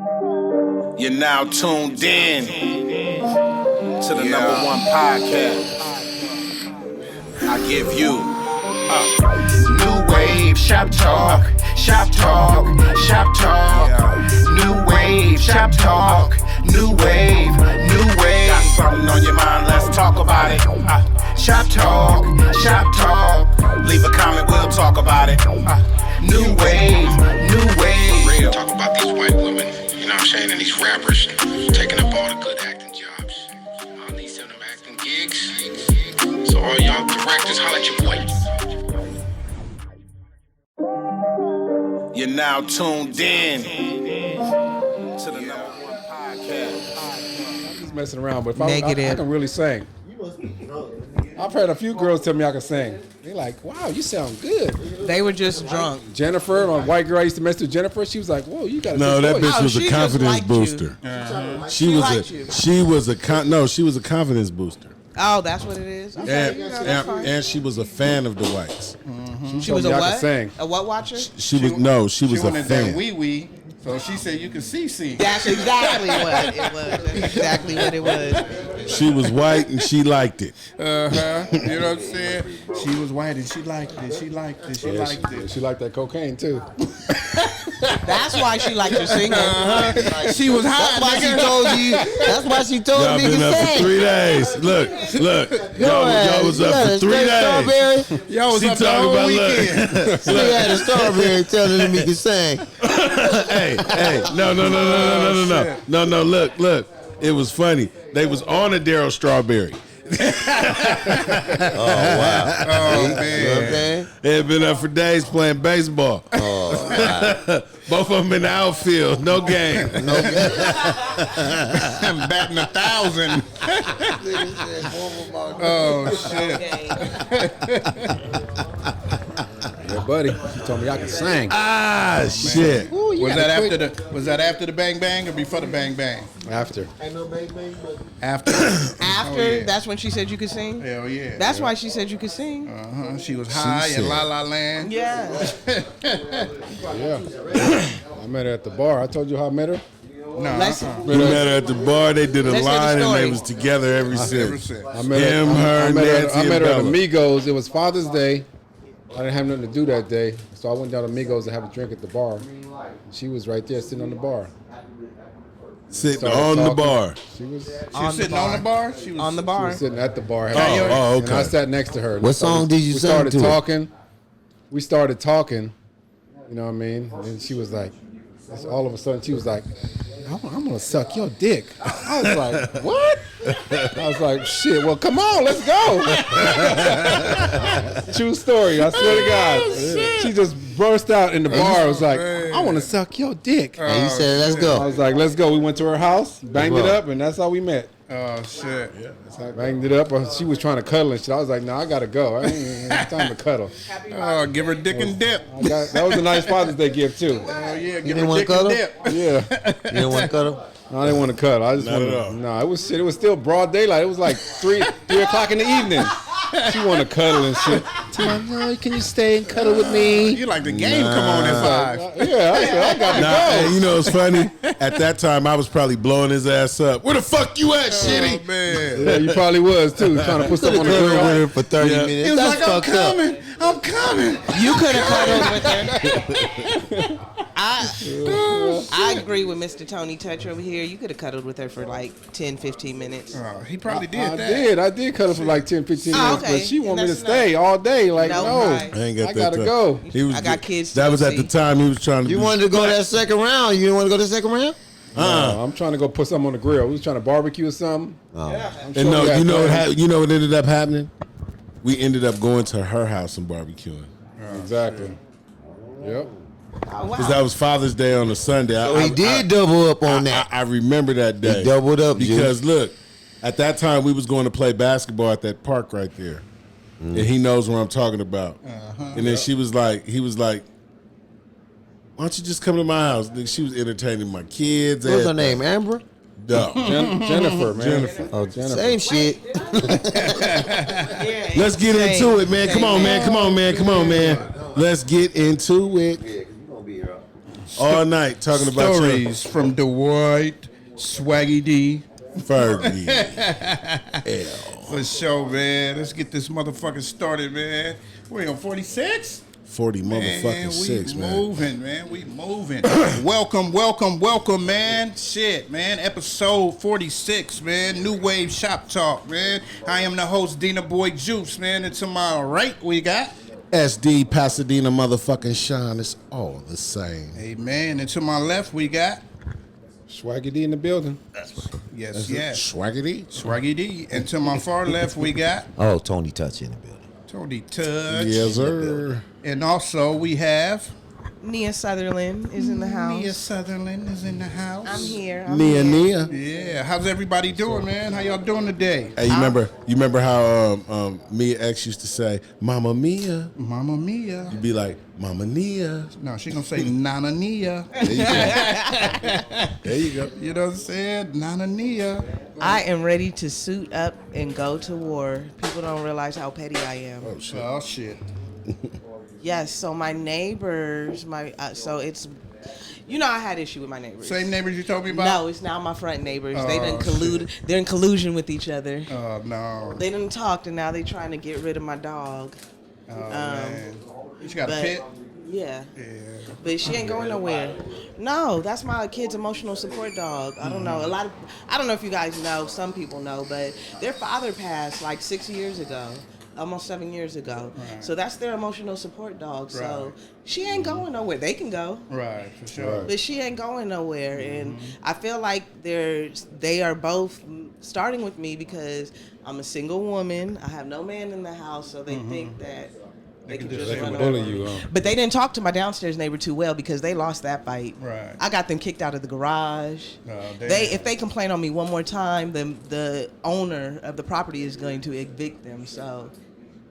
You're now tuned in to the #1 podcast. I give you new wave shop talk, shop talk, shop talk. New wave shop talk, new wave, new wave. Got something on your mind? Let's talk about it. Shop talk, shop talk. Leave a comment, we'll talk about it. New wave, new wave. Talk about these white women, you know what I'm saying, and these rappers taking up all the good acting jobs. All these them acting gigs. So all y'all directors, holla at your boy. You're now tuned in to the #1 podcast. I'm just messing around, but if I can really sing. I've heard a few girls tell me I can sing. They're like, wow, you sound good. They were just drunk. Jennifer, my white girl I used to mess with Jennifer, she was like, whoa, you got a No, good that voice. bitch was a confidence booster. She was a confidence booster. Oh, that's what it is? Okay, And she was a fan of the whites. Mm-hmm. She was a what? Sing. A what watcher? She was a fan. Wee. So she said you can see. That's exactly what it was. That's exactly what it was. She was white and she liked it. You know what I'm saying? She was white and she liked it. She liked it. She liked that cocaine too. That's why she liked your singing. She was high. That's why she told you. That's why she told Y'all me been to up sing. for 3 days. Look. Y'all was up for 3 days. Y'all was She up the talking whole about weekend. He had a strawberry telling him he could sing. Hey, no. Look. It was funny. They was on a Daryl Strawberry. Oh, wow. Oh, man. Okay. They had been up for days playing baseball. Oh, wow. Both of them in the outfield. No game. I'm batting 1,000. Oh, shit. Yeah, buddy. She told me I could sing. Shit. Ooh, Was that after the bang bang or before the bang bang? After. After. After, that's when she said you could sing? Hell yeah. That's why she said you could sing? She was high in La La Land. Yeah. Yeah. I met her at the bar. I told you how I met her? No. We met her at the bar. They did a Let's hear the line and story. they was together ever since. I met her, Nancy, I met and her at Bella. Amigos. It was Father's Day. I didn't have nothing to do that day, so I went down to Amigos to have a drink at the bar. She was right there sitting on the bar. Sitting Started on the talking. bar. She was Sitting on the bar? She was On the bar. sitting at the bar. Oh, okay. And I sat next to her. What song did you We sing started to her? talking. We started talking. You know what I mean? And she was like, all of a sudden she was like, I'm gonna suck your dick. I was like, what? I was like, shit, well, come on, let's go. True story, I swear to God. She just burst out in the bar. I was like, I want to suck your dick. And he said, let's I go. was like, let's go. We went to her house, banged it up, and that's how we met. Oh, shit. Banged it up. She was trying to cuddle and shit. I was like, no, I got to go. I ain't time to cuddle. Oh, give her dick and dip. That was a nice Father's Day gift, too. Oh, yeah, give didn't her wanna dick and cuddle? dip. Yeah. You didn't want to cuddle? No, I didn't want to cuddle. I just Not wanted at all. No, it was shit. It was still broad daylight. It was like 3 o'clock in the evening. She wanted to cuddle and shit. No, can you stay and cuddle with me? You like the game come on at 5. Yeah, I got to go. And you know what's funny? At that time, I was probably blowing his ass up. Where the fuck you at, Oh, shitty? man. Yeah, you probably was too, trying to put something on the Cuddle with grill. her for 30 Yeah. minutes. He was That's like, I'm fucked up. coming. I'm coming. You could have cuddled with her. I agree with Mr. Tony Touch over here. You could have cuddled with her for like 10, 15 minutes. Oh, he probably did that. I did cuddle for like 10, 15 Oh, minutes, okay. but she wanted me to That's stay all day. Like, No, no, right. I ain't got I that gotta time. go. He was I got kids That to was at see. the time he was trying to You be- wanted to go to that second round? You didn't want to go to the second round? No, I'm trying to go put something on the grill. We was trying to barbecue or something. I'm And sure no, we had you know plans. what ended up happening? We ended up going to her house and barbecuing. Exactly. Yep. Because that was Father's Day on a Sunday. So he did double up on that. I remember that day. He doubled up, because look, at that time we was going to play basketball at that park right there, and he knows what I'm talking about. And then he was like, "Why don't you just come to my house?" She was entertaining my kids. What's her name? Amber? No. Jennifer, man. Jennifer. Oh, same shit. Let's get into it, man. Come on, man. Let's get into it. all night talking about Stories from Dwight, Swaggy D. Fergie. For sure, man. Let's get this motherfucker started, man. We on 46? 40 motherfucking 6, man. We moving. welcome, man. Shit, man. Episode 46, man. New Wave Shop Talk, man. I am the host, Dina Boy Juice, man. And to my right, we got SD Pasadena motherfucking Sean. It's all the same. Amen. And to my left, we got Swaggy D in the building. yes. Swaggy D. And to my far left, we got Oh, Tony Touch in the building. Tony Touch. Yes, sir. And also we have Nia Sutherland is in the house. Nia Sutherland is in the house. I'm here. Nia. Yeah. How's everybody doing, man? How y'all doing today? Hey, you remember how Mia X used to say, Mama Mia? Mama Mia. You'd be like, Mama Nia. No, she gonna say Nana Nia. There you go. There you go. You know what I'm saying? Nana Nia. I am ready to suit up and go to war. People don't realize how petty I am. Oh shit. Yes, so my neighbors, so it's, I had issue with my neighbors. Same neighbors you told me about? No, it's now my front neighbors. They didn't collude. Shit. They're in collusion with each other. Oh, no. They didn't talk, and now they're trying to get rid of my dog. Oh, man. You got a pet? Yeah. But she ain't going nowhere. No, that's my kid's emotional support dog. I don't know. I don't know if you guys know, some people know, but their father passed like 6 years ago. Almost 7 years ago. Right. So that's their emotional support dog. So she ain't going nowhere. They can go. Right, for sure. But she ain't going nowhere. And I feel like they are both starting with me because I'm a single woman. I have no man in the house, so they think that they can just run over you. But they didn't talk to my downstairs neighbor too well because they lost that fight. Right. I got them kicked out of the garage. Oh, If they complain on me one more time, then the owner of the property is going to evict them. So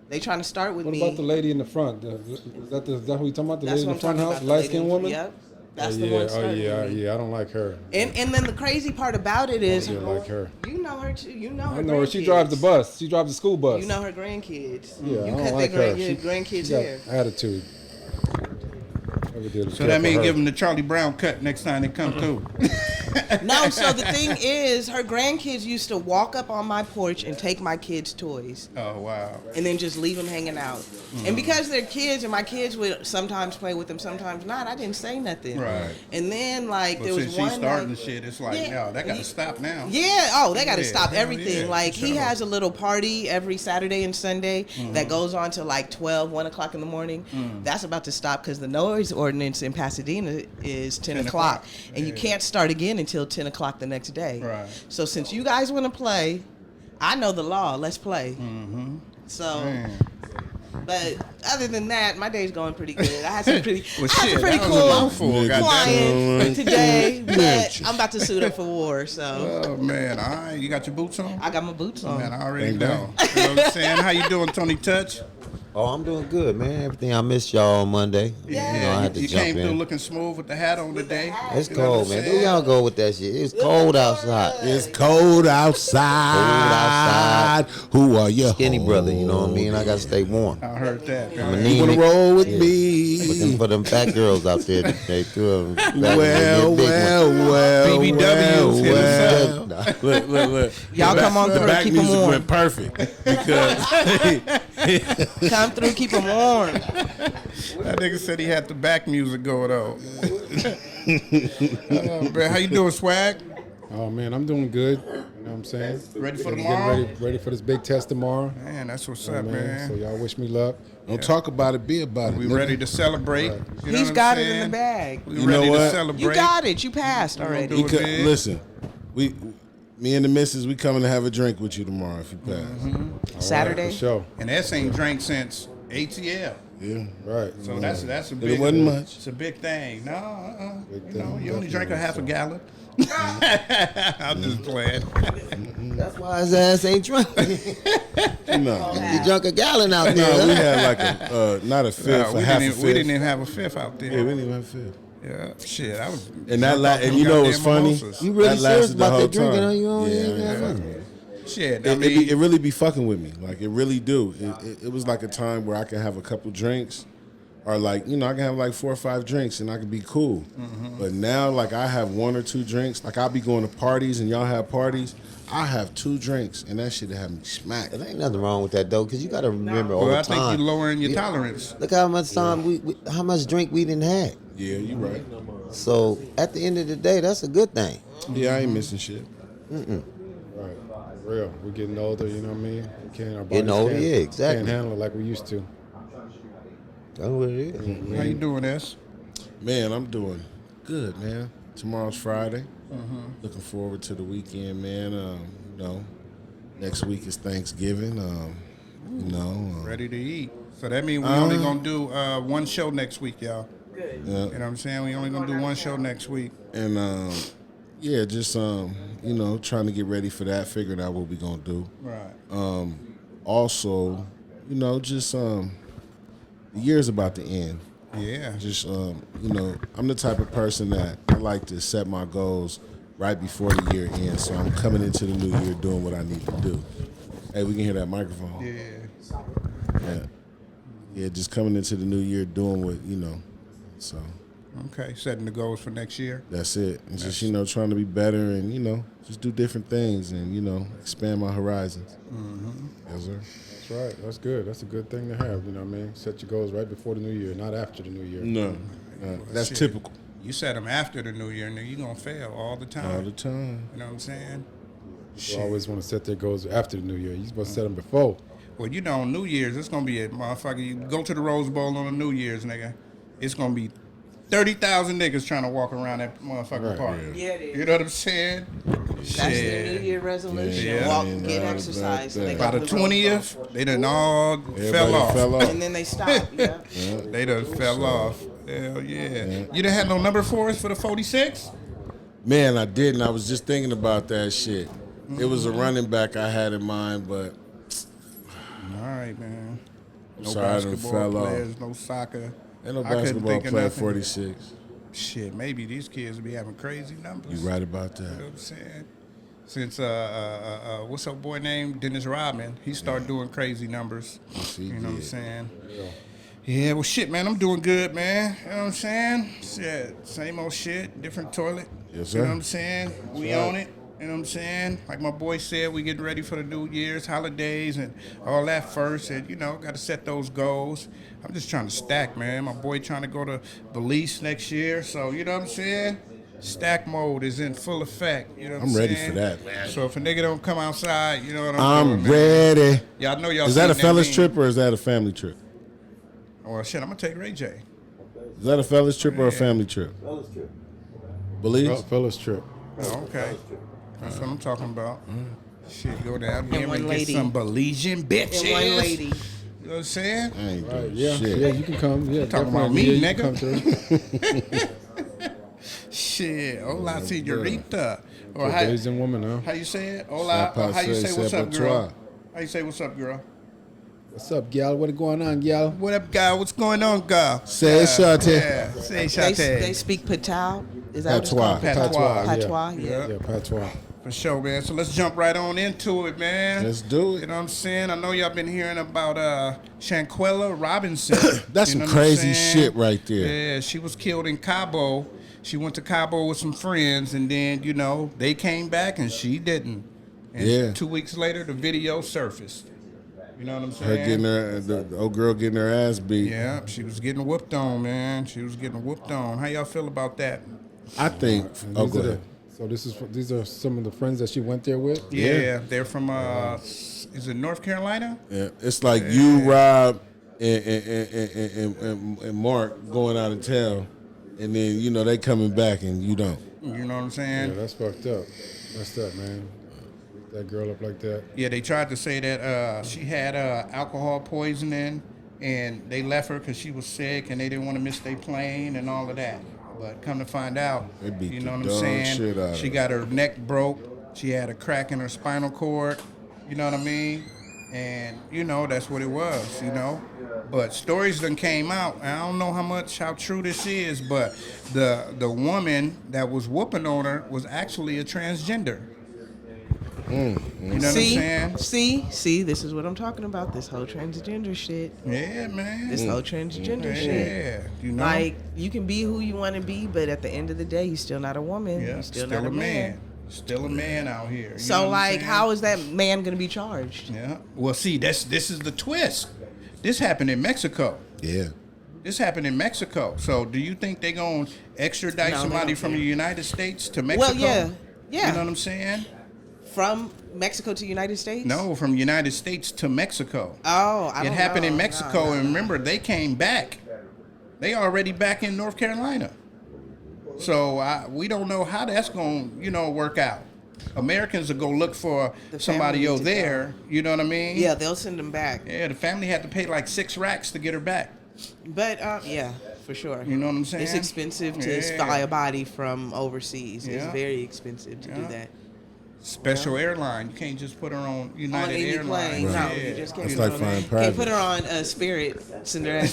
they trying to start with me. What about the lady in the front? Is that who you talking about? The lady in the front house, light-skinned woman? Yep. That's the one starting with me. I don't like her. And then the crazy part about it is, like her. You know her too. You know her. I know her. She drives the bus. She drives the school bus. You know her grandkids. Yeah, you I don't cut like their her. your grandkids' hair. Attitude. So that means give them the Charlie Brown cut next time they come through. No, so the thing is, her grandkids used to walk up on my porch and take my kids' toys. Oh, wow. And then just leave them hanging out. And because they're kids and my kids would sometimes play with them, sometimes not, I didn't say nothing. Right. And then, there was one she's starting the shit, it's like, no, that got to stop now. Yeah, they got to stop everything. Yeah, he has a little party every Saturday and Sunday that goes on to 12, 1 o'clock in the morning. That's about to stop because the noise ordinance in Pasadena is 10 o'clock. And you can't start again until 10 o'clock the next day. Right. So since you guys want to play, I know the law. Let's play. So, but other than that, my day's going pretty good. I had some pretty, cool client today, but I'm about to suit up for war. So. Oh man, all right, you got your boots on? I got my boots on. Man, I already know. You know what I'm saying? How you doing, Tony Touch? Oh, I'm doing good, man. Everything I missed y'all on Monday. Yeah. I had to you jump came in. through looking smooth with the hat on today. It's cold, man. Do y'all go with that shit? It's cold outside. It's cold outside. Who are you? Skinny brother, you know what I mean? I gotta stay warm. I heard that. I'm You wanna roll with me? But then for them fat girls out there, they threw them. Well. BBWs, hit us up. Look. Y'all come on through, back keep them music warm. went perfect because Come through, keep them warm. That nigga said he had the back music going on. Man, how you doing, Swag? Oh man, I'm doing good. You know what I'm saying? Ready for Getting tomorrow? ready for this big test tomorrow. Man, that's what's Oh, up, man. So y'all wish me luck. don't talk about it, be about it. We nigga. ready to celebrate. Right. You know He's what got I'm it in saying? the bag. We You ready know to what? celebrate. You got it. You passed already. do it. Because, big. listen, me and the missus, we coming to have a drink with you tomorrow if you pass. All Saturday? right, for sure. And S ain't drank since ATL. Yeah. Right. So that's a big. It wasn't much. It's a big thing. No, Big you know, thing, you only drank a definitely, half a so. gallon. I'm just playing. That's why his ass ain't drunk. No. He drunk a gallon out No, there. we had like not a fifth, we a half a didn't fifth. we didn't even have a fifth out there. Yeah, we didn't even have a fifth. Yeah, shit. I was. And that drunk off and them you know what's goddamn funny? mimosas. You really That serious lasted the about whole that drinking? time. Are you on? Yeah. Shit. I It mean, really be fucking with me. Like it really do. It was like a time where I could have a couple drinks Or like, you know, I can have like 4 or 5 drinks and I can be cool. But now, like, I have 1 or 2 drinks. Like, I'll be going to parties and y'all have parties. I have 2 drinks and that shit have me smacked. There ain't nothing wrong with that though, because you got to remember Well, over I time. think you're lowering your tolerance. Look how much time how much drink we didn't have. Yeah, you right. So at the end of the day, that's a good thing. Yeah, I ain't missing shit. Right. Real. We're getting older, you know what I mean? We can't, our Getting bodies older, can't- yeah, exactly. Can't handle it like we used to. That's what it is. How you doing, S? Man, I'm doing good, man. Tomorrow's Friday. Looking forward to the weekend, man. You know, next week is Thanksgiving. You know. Ready to eat. So that means we only going to do 1 show next week, y'all. Yeah. You know what I'm saying? We only going to do 1 show next week. And yeah, just you know, trying to get ready for that, figuring out what we gonna do. Right. Also, you know, just the year's about to end. Yeah. Just you know, I'm the type of person that I like to set my goals right before the year ends. So I'm coming into the new year doing what I need to do. Hey, we can hear that microphone. Yeah. Yeah, just coming into the new year doing what, you know. So Okay. Setting the goals for next year. that's it. And just, you know, trying to be better and, you know, just do different things and, you know, expand my horizons. Yes, sir. That's right. That's good. That's a good thing to have, you know what I mean? Set your goals right before the new year, not after the new year. No, that's Shit. typical. You set them after the new year, and you're going to fail all the time. All the time. You know what I'm saying? You always want to set their goals after the new year. You're supposed to set them before. Well, you know, on New Year's, it's going to be a motherfucker. You go to the Rose Bowl on a New Year's, nigga. It's going to be 30,000 niggas trying to walk around that motherfucking park. Yeah, it is. You know what I'm saying? That's their New Year resolution. Yeah. Walk, Yeah, get no, exercise. but, And they By go the to Rose Bowl. 20th, they done all fell Everybody off. fell off. And then they stop. Yeah. They done fell off. Hell yeah. You done had no number for us for the 46? Man, I didn't. I was just thinking about that shit. It was a running back I had in mind, but All right, man. No sorry, I done basketball fell off. players, no soccer. ain't no I couldn't basketball think of player nothing. 46. Shit, maybe these kids be having crazy numbers. You right about You know that. what I'm saying? Since what's up boy named Dennis Rodman, he started doing crazy numbers. Yes, he You know what I'm did. saying? Yeah, well shit, man, I'm doing good, man. You know what I'm saying? Shit, same old shit, different toilet. Yes, You know sir. what I'm saying? We right. own it. You know what I'm saying? Like my boy said, we getting ready for the New Year's, holidays, and all that first. And, you know, got to set those goals. I'm just trying to stack, man. My boy trying to go to Belize next year. So, you know what I'm saying? Stack mode is in full effect. You know what I'm I'm ready saying? for that, man. So if a nigga don't come outside, you know what I'm I'm doing, man. ready. Y'all know y'all Is that a seen fellas meme. trip or is that a family trip? Well, shit, I'm going to take Ray J. Is that a fellas trip or a family trip? Belize? Fellas trip. Oh, okay. That's what I'm talking about. Shit, go down there And one and lady. get some Belizean bitches. And one lady. You know what I'm saying? I ain't Right, doing yeah. shit. Yeah, you can come. Yeah, Talking definitely. about me, Yeah, you nigga. can come through. Shit, hola, señorita. Or For how, days and women, huh? how you say it? Hola. Ça Or how you passe, say what's c'est up, girl? pas How you say what's up, girl? What's up, gal? What going on, gal? What up, guy? What's going on, guy? Say Shante. Yeah, say They Shante. speak Patois. Is that Patois. what it's called? Patois. Patois, yeah. Yeah, patois. For sure, man. So let's jump right on into it, man. Let's do it. You know what I'm saying? I know y'all been hearing about Shanquella Robinson. That's You know some what I'm crazy saying? shit right there. Yeah, she was killed in Cabo. She went to Cabo with some friends, and then, you know, they came back and she didn't. And Yeah. 2 weeks later, the video surfaced. You know what I'm Her saying? getting her, the old girl getting her ass beat. Yeah, she was getting whooped on, man. She was getting whooped on. How y'all feel about that? I think. And Oh, these go are the- ahead. So these are some of the friends that she went there with. Yeah, they're from, is it North Carolina? Yeah, it's like you, Rob, and Mark going out of town, and then you know they coming back and you don't. You know what I'm Yeah, saying? that's fucked up. Messed up, man. Beat that girl up like that. Yeah, they tried to say that she had alcohol poisoning, and they left her because she was sick, and they didn't want to miss their plane and all of that. But come to find out, They beat you the know what I'm dog saying? shit out of She her. got her neck broke. She had a crack in her spinal cord. You know what I mean? And you know that's what it was. You know, but stories done came out. And I don't know how true this is, but the woman that was whooping on her was actually a transgender. You know what I'm saying? See, this is what I'm talking about. This whole transgender shit. Yeah, man. This whole transgender shit. Yeah, you know. Like, you can be who you want to be, but at the end of the day, you're still not a woman. Yeah, You're still not a man. Still a man out here. You So, know what I'm like, saying? how is that man going to be charged? Yeah. Well, see, this is the twist. This happened in Mexico. Yeah. This happened in Mexico. So, do you think they're going to extradite No, they somebody don't from care. the United States to Mexico? Well, yeah. You know what I'm saying? From Mexico to United States? No, from United States to Mexico. Oh, I It don't happened know. in Mexico, No. and remember, they came back. They already back in North Carolina. So we don't know how that's going to, work out. Americans will go look for The somebody family over to there. You know what I mean? Yeah, they'll send them back. Yeah, the family had to pay like 6 racks to get her back. But, yeah, for sure. You know what I'm saying? It's expensive to Yeah. fly a body from overseas. It's Yeah. very expensive to do that. Special airline. You can't just put her on United On any Airlines. plane. No, Yeah. you just can't It's put like her flying on. private. Can't put her on Spirit, Cinderella.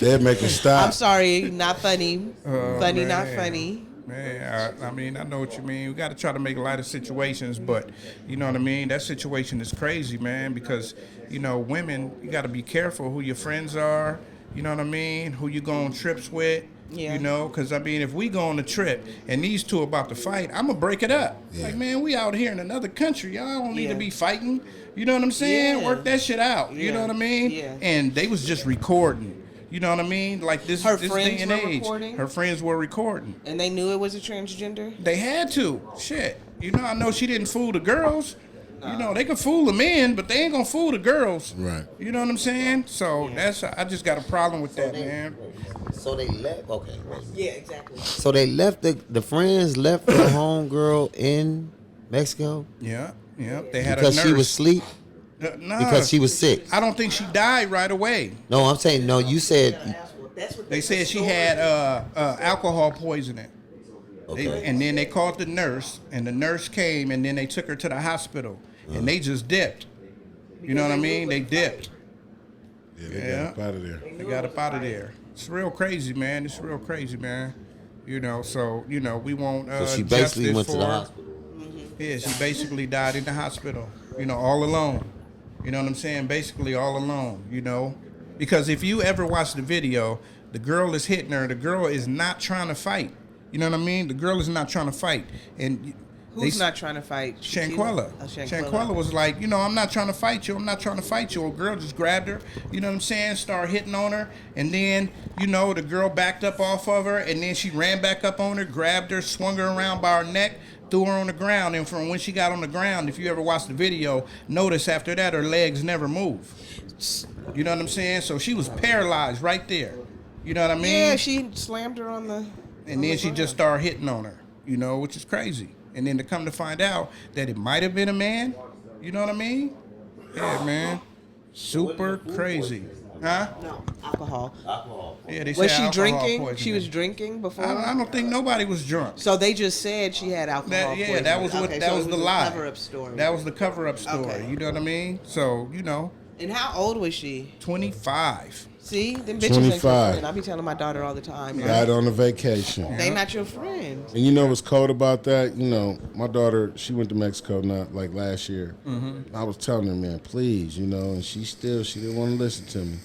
They'd make her stop. I'm sorry, not funny. Funny, not man. funny. Man, I mean, I know what you mean. We got to try to make light of situations, but you know what I mean? That situation is crazy, man, because, women, you got to be careful who your friends are, you know what I mean? Who you go on trips with, Yeah. because, I mean, if we go on a trip and these two about to fight, I'm going to break it up. Yeah. Like, man, we out here in another country. Y'all don't need to Yeah. be fighting. You know what I'm saying? Yeah. Work that shit out. You Yeah. know what I mean? Yeah. And they was just recording. You know what I mean? Like this Her day friends and were age. recording? Her friends were recording. And they knew it was a transgender? They had to. Shit. I know she didn't fool the girls. They can fool the men, but they ain't gonna fool the girls. Right. You know what I'm saying? So I just got a problem with that, man. So they left. Okay. Wait. Yeah, exactly. So they left the friends left the homegirl in Mexico Yeah. They had because a nurse. she was asleep. Nah, Because she was sick. I don't think she died right away. No, I'm saying no. You said That's what They said she had alcohol poisoning. okay. And then they called the nurse, and the nurse came, and then they took her to the hospital, and they just dipped. You know what I mean? They dipped. Yeah, they Yeah. got up out of there. They got up out of there. It's real crazy, man. It's real crazy, man. So we want So she basically justice went to for the her. hospital. Yeah, she basically died in the hospital. All alone. You know what I'm saying? Basically all alone. Because if you ever watch the video, the girl is hitting her. The girl is not trying to fight. You know what I mean? The girl is not trying to fight. And Who's not trying to fight? Shanquella. Oh, Shanquella was like, I'm not trying to fight you. I'm not trying to fight you. A girl just grabbed her, you know what I'm saying? Started hitting on her. And then, the girl backed up off of her. And then she ran back up on her, grabbed her, swung her around by her neck, threw her on the ground. And from when she got on the ground, if you ever watch the video, notice after that her legs never move. You know what I'm saying? So she was paralyzed right there. You know what I mean? Yeah, she slammed her on the... And then she just started hitting on her, which is crazy. And then to come to find out that it might have been a man, you know what I mean? Yeah, man. Super crazy. Huh? No, alcohol. Yeah, they Was said she alcohol drinking? poisoning. She was drinking before? I don't think nobody was drunk. So they just said she had alcohol poisoning. That was what Okay, that so was it the a lie. cover-up story. That was the cover-up story. Okay. You know what I mean? So, And how old was she? 25. See, them bitches ain't your 25. friend. I be telling my daughter all the time. like, Died on a vacation. they not your friends. And you know what's cold about that? My daughter, she went to Mexico not like last year. Mm-hmm. I was telling her, man, please, and she didn't want to listen to me.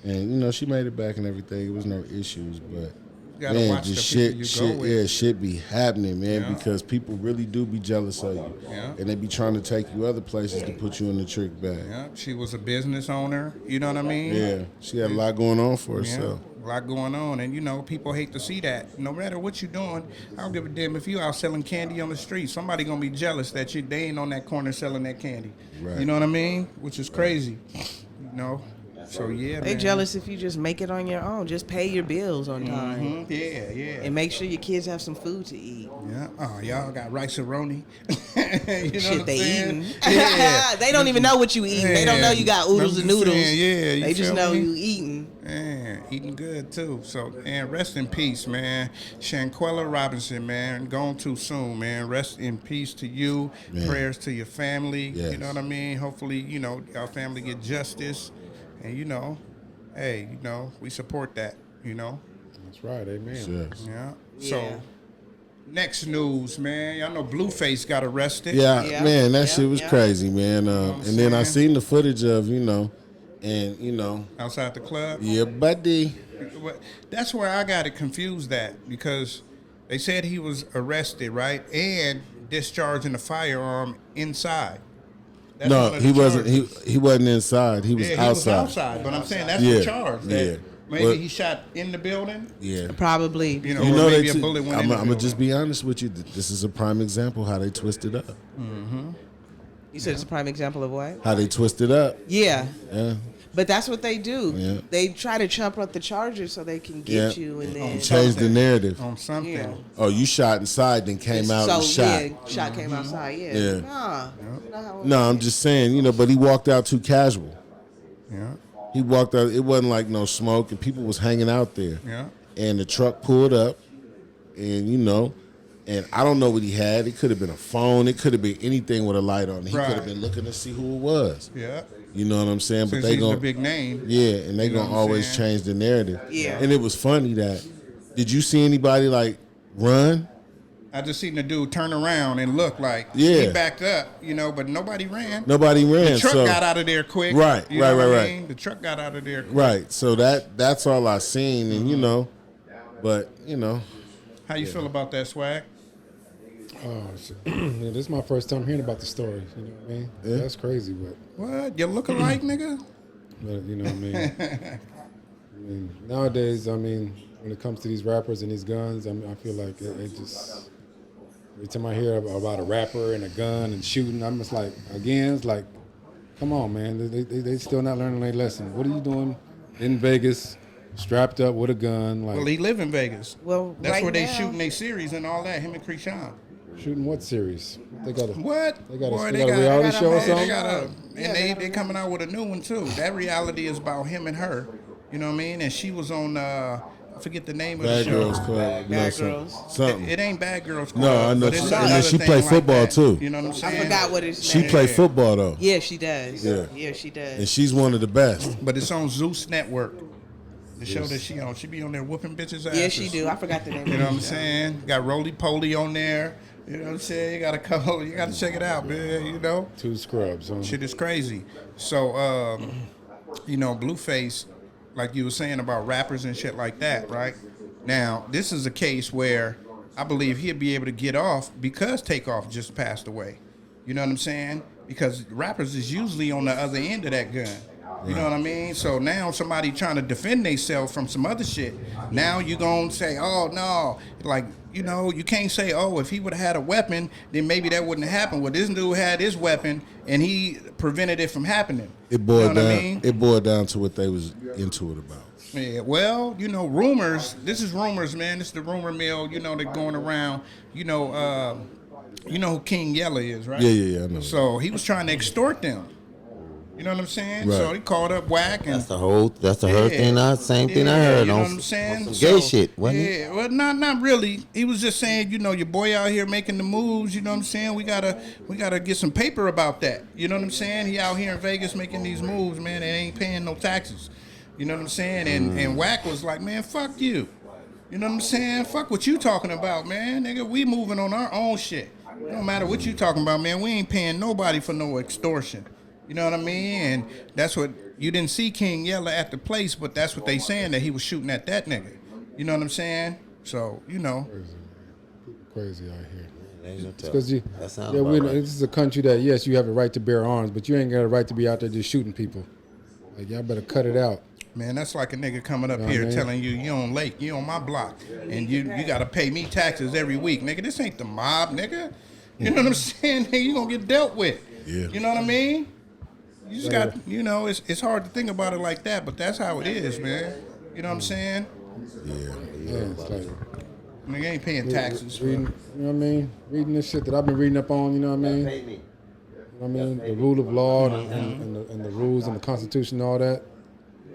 And, she made it back and everything. It was no issues, but You gotta man, watch just the people you go with. shit be happening, man, Yeah. because people really do be jealous of you. Yeah. And they be trying to take you other places to put you in the trick bag. Yeah, she was a business owner. You know what I mean? Yeah, she had a lot going on for Yeah, herself. a lot going on, and people hate to see that. No matter what you're doing, I don't give a damn if you out selling candy on the street. Somebody gonna be jealous that they ain't on that corner selling that candy. Right. You know what I mean? Which is crazy. So yeah, They man. jealous if you just make it on your own. Just pay your bills on time. Mhm. Yeah. And make sure your kids have some food to eat. Yeah. Oh, y'all got rice-a-roni. You know Shit, what I'm they saying? eating. Yeah. They don't even know what you eating. They don't know you got oodles and noodles. Yeah, you They just feel know me? you eating. Man, eating good too. So, man, rest in peace, man. Shanquella Robinson, man, gone too soon, man. Rest in peace to you. Man. Prayers to your family. Yes. You know what I mean? Hopefully, our family get justice. And, we support that, That's right, amen. Sure. Yeah. Yeah. So, Next news, man. Y'all know Blueface got arrested. Yeah, Yeah. man, that Yeah. shit was Yeah. crazy, man. what I'm And then I saying? seen the footage of, Outside the club. yeah, buddy. That's where I got it confused at, because they said he was arrested, right, and discharging a firearm inside. That's No, one of the he wasn't. charges. He wasn't inside. He was Yeah, he outside. was outside, but I'm saying that's Yeah, the charge. That yeah. maybe But- he shot in the building. Yeah. Probably. You know, You or know, maybe a bullet went in the I'm gonna building. just be honest with you. This is a prime example how they twisted up. You said it's a prime example of what? How they twisted up. Yeah. Yeah. But that's what they do. Yeah. They try to chump up the charges so they can get Yeah. you, and then Change the narrative. On something. Yeah. Oh, you shot inside, then came out so and shot. yeah, shot came outside. Yeah. Yeah. Nah. You know how it No, I'm just saying, but he walked out too casual. Yeah. He walked out. It wasn't like no smoke, and people was hanging out there. Yeah. And the truck pulled up, and and I don't know what he had. It could have been a phone. It could have been anything with a light on. He Right. could have been looking to see who it was. Yeah. You know what I'm saying? Since but they he's gonna a big name. yeah, and they You know gonna what I'm always saying? change the narrative. Yeah. And it was funny that. Did you see anybody like run? I just seen the dude turn around and look like Yeah. he backed up, but nobody ran. Nobody ran. The truck so, got out of there quick. Right, You know right, what I right. mean? The truck got out of there quick. Right. So that's all I seen, and but How you feel about that, Swag? Oh, shit. Yeah, this is my first time hearing about the story. You know what I mean? Yeah. That's crazy, but What? You look alike, nigga? you know what I mean? Nowadays, when it comes to these rappers and these guns, I feel like it just every time I hear about a rapper and a gun and shooting, I'm just like, again, it's like, come on, man, they still not learning their lesson. What are you doing in Vegas, strapped up with a gun, like Well, he live in Vegas. Well, That's right where they now- shooting their series and all that. Him and Krishan. shooting what series? They got a What? They got a- Boy, they got a reality show or They something? got a, Yeah, and they they got a they coming out with a new one too. That reality is about him and her. You know what I mean? And she was on I forget the name of Bad the show. Girls Club. Bad Girls. Something. It ain't Bad Girls Club. No, I know but it's she- another and then she thing play like football, that. too. You know what I'm saying? I forgot what it's She name. played football though. Yeah, she does. Yeah. Yeah, she does. And she's one of the best. But it's on Zeus Network. The show that she on. She be on there whooping bitches' asses. Yeah, she do. I forgot the name. You of know what the I'm show. saying? Got Roly Poly on there. You know what I'm saying? You got a couple. You got to check it out, man. two scrubs. Huh? Shit is crazy. So, Blueface, like you were saying about rappers and shit like that, right? Now, this is a case where I believe he'll be able to get off because Takeoff just passed away. You know what I'm saying? Because rappers is usually on the other end of that gun. You know what I mean? So now somebody trying to defend themselves from some other shit. Now you gonna say, oh no, like, you can't say, oh, if he would have had a weapon, then maybe that wouldn't have happened. Well, this dude had his weapon and he prevented it from happening. It boiled You know what down. I mean? It boiled down to what they was into it about. Yeah, well, rumors. This is rumors, man. This is the rumor mill, that going around. You know who King Yella is, right? Yeah, I know. So he was trying to extort them. You know what I'm saying? Right. So he called up Whack and That's the whole thing. Same thing I heard you know on, what I'm saying? on some gay shit, wasn't yeah, it? well, not really. He was just saying, your boy out here making the moves. You know what I'm saying? We gotta get some paper about that. You know what I'm saying? He out here in Vegas making these moves, man, and ain't paying no taxes. You know what I'm saying? And Whack was like, man, fuck you. You know what I'm saying? Fuck what you talking about, man. Nigga, we moving on our own shit. It don't matter what you talking about, man. We ain't paying nobody for no extortion. You know what I mean? And that's what, you didn't see King Yella at the place, but that's what they saying, that he was shooting at that nigga. You know what I'm saying? So, Crazy out here. Ain't no tell. Because That sounds about right. this is a country that, yes, you have a right to bear arms, but you ain't got a right to be out there just shooting people. Like, y'all better cut it out. Man, that's like a nigga coming up Yeah, here man. telling you on Lake, you on my block, and you got to pay me taxes every week. Nigga, this ain't the mob, nigga. You know what I'm saying? Nigga, you going to get dealt with. Yeah. You know what I mean? You just got, it's hard to think about it like that, but that's how it is, man. You know what I'm saying? Yeah, it's like Nigga ain't paying taxes. reading, you know what I mean? Reading this shit that I've been reading up on, you know what I mean? You know what I mean? The rule of law and the rules and the Constitution and all that.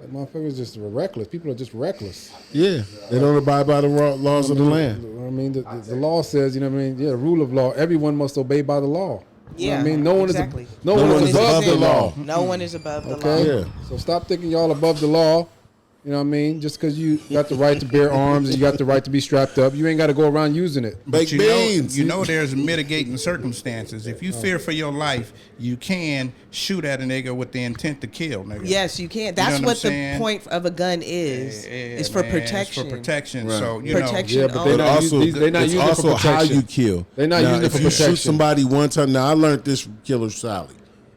Like, motherfuckers just reckless. People are just reckless. Yeah, they don't abide by the laws of the land. You know what I mean? The law says, you know what I mean? Yeah, the rule of law. Everyone must obey by the law. You know Yeah, what I mean? No one exactly. no one is above the law. No one is above the Okay? law. Yeah. So stop thinking y'all above the law You know what I mean? Just because you got the right to bear arms and you got the right to be strapped up, you ain't got to go around using it. Baked you beans. know there's mitigating circumstances. If you fear for your life, you can shoot at a nigga with the intent to kill, nigga. Yes, you can. That's what the point of a gun is. It's for protection. It's for protection. Right. So, you Protection know. Yeah, but they're But not, also, they're not it's using it also for protection. how you kill. They're not now, using it if for you protection. shoot somebody one time, now I learned this from Killer Sally.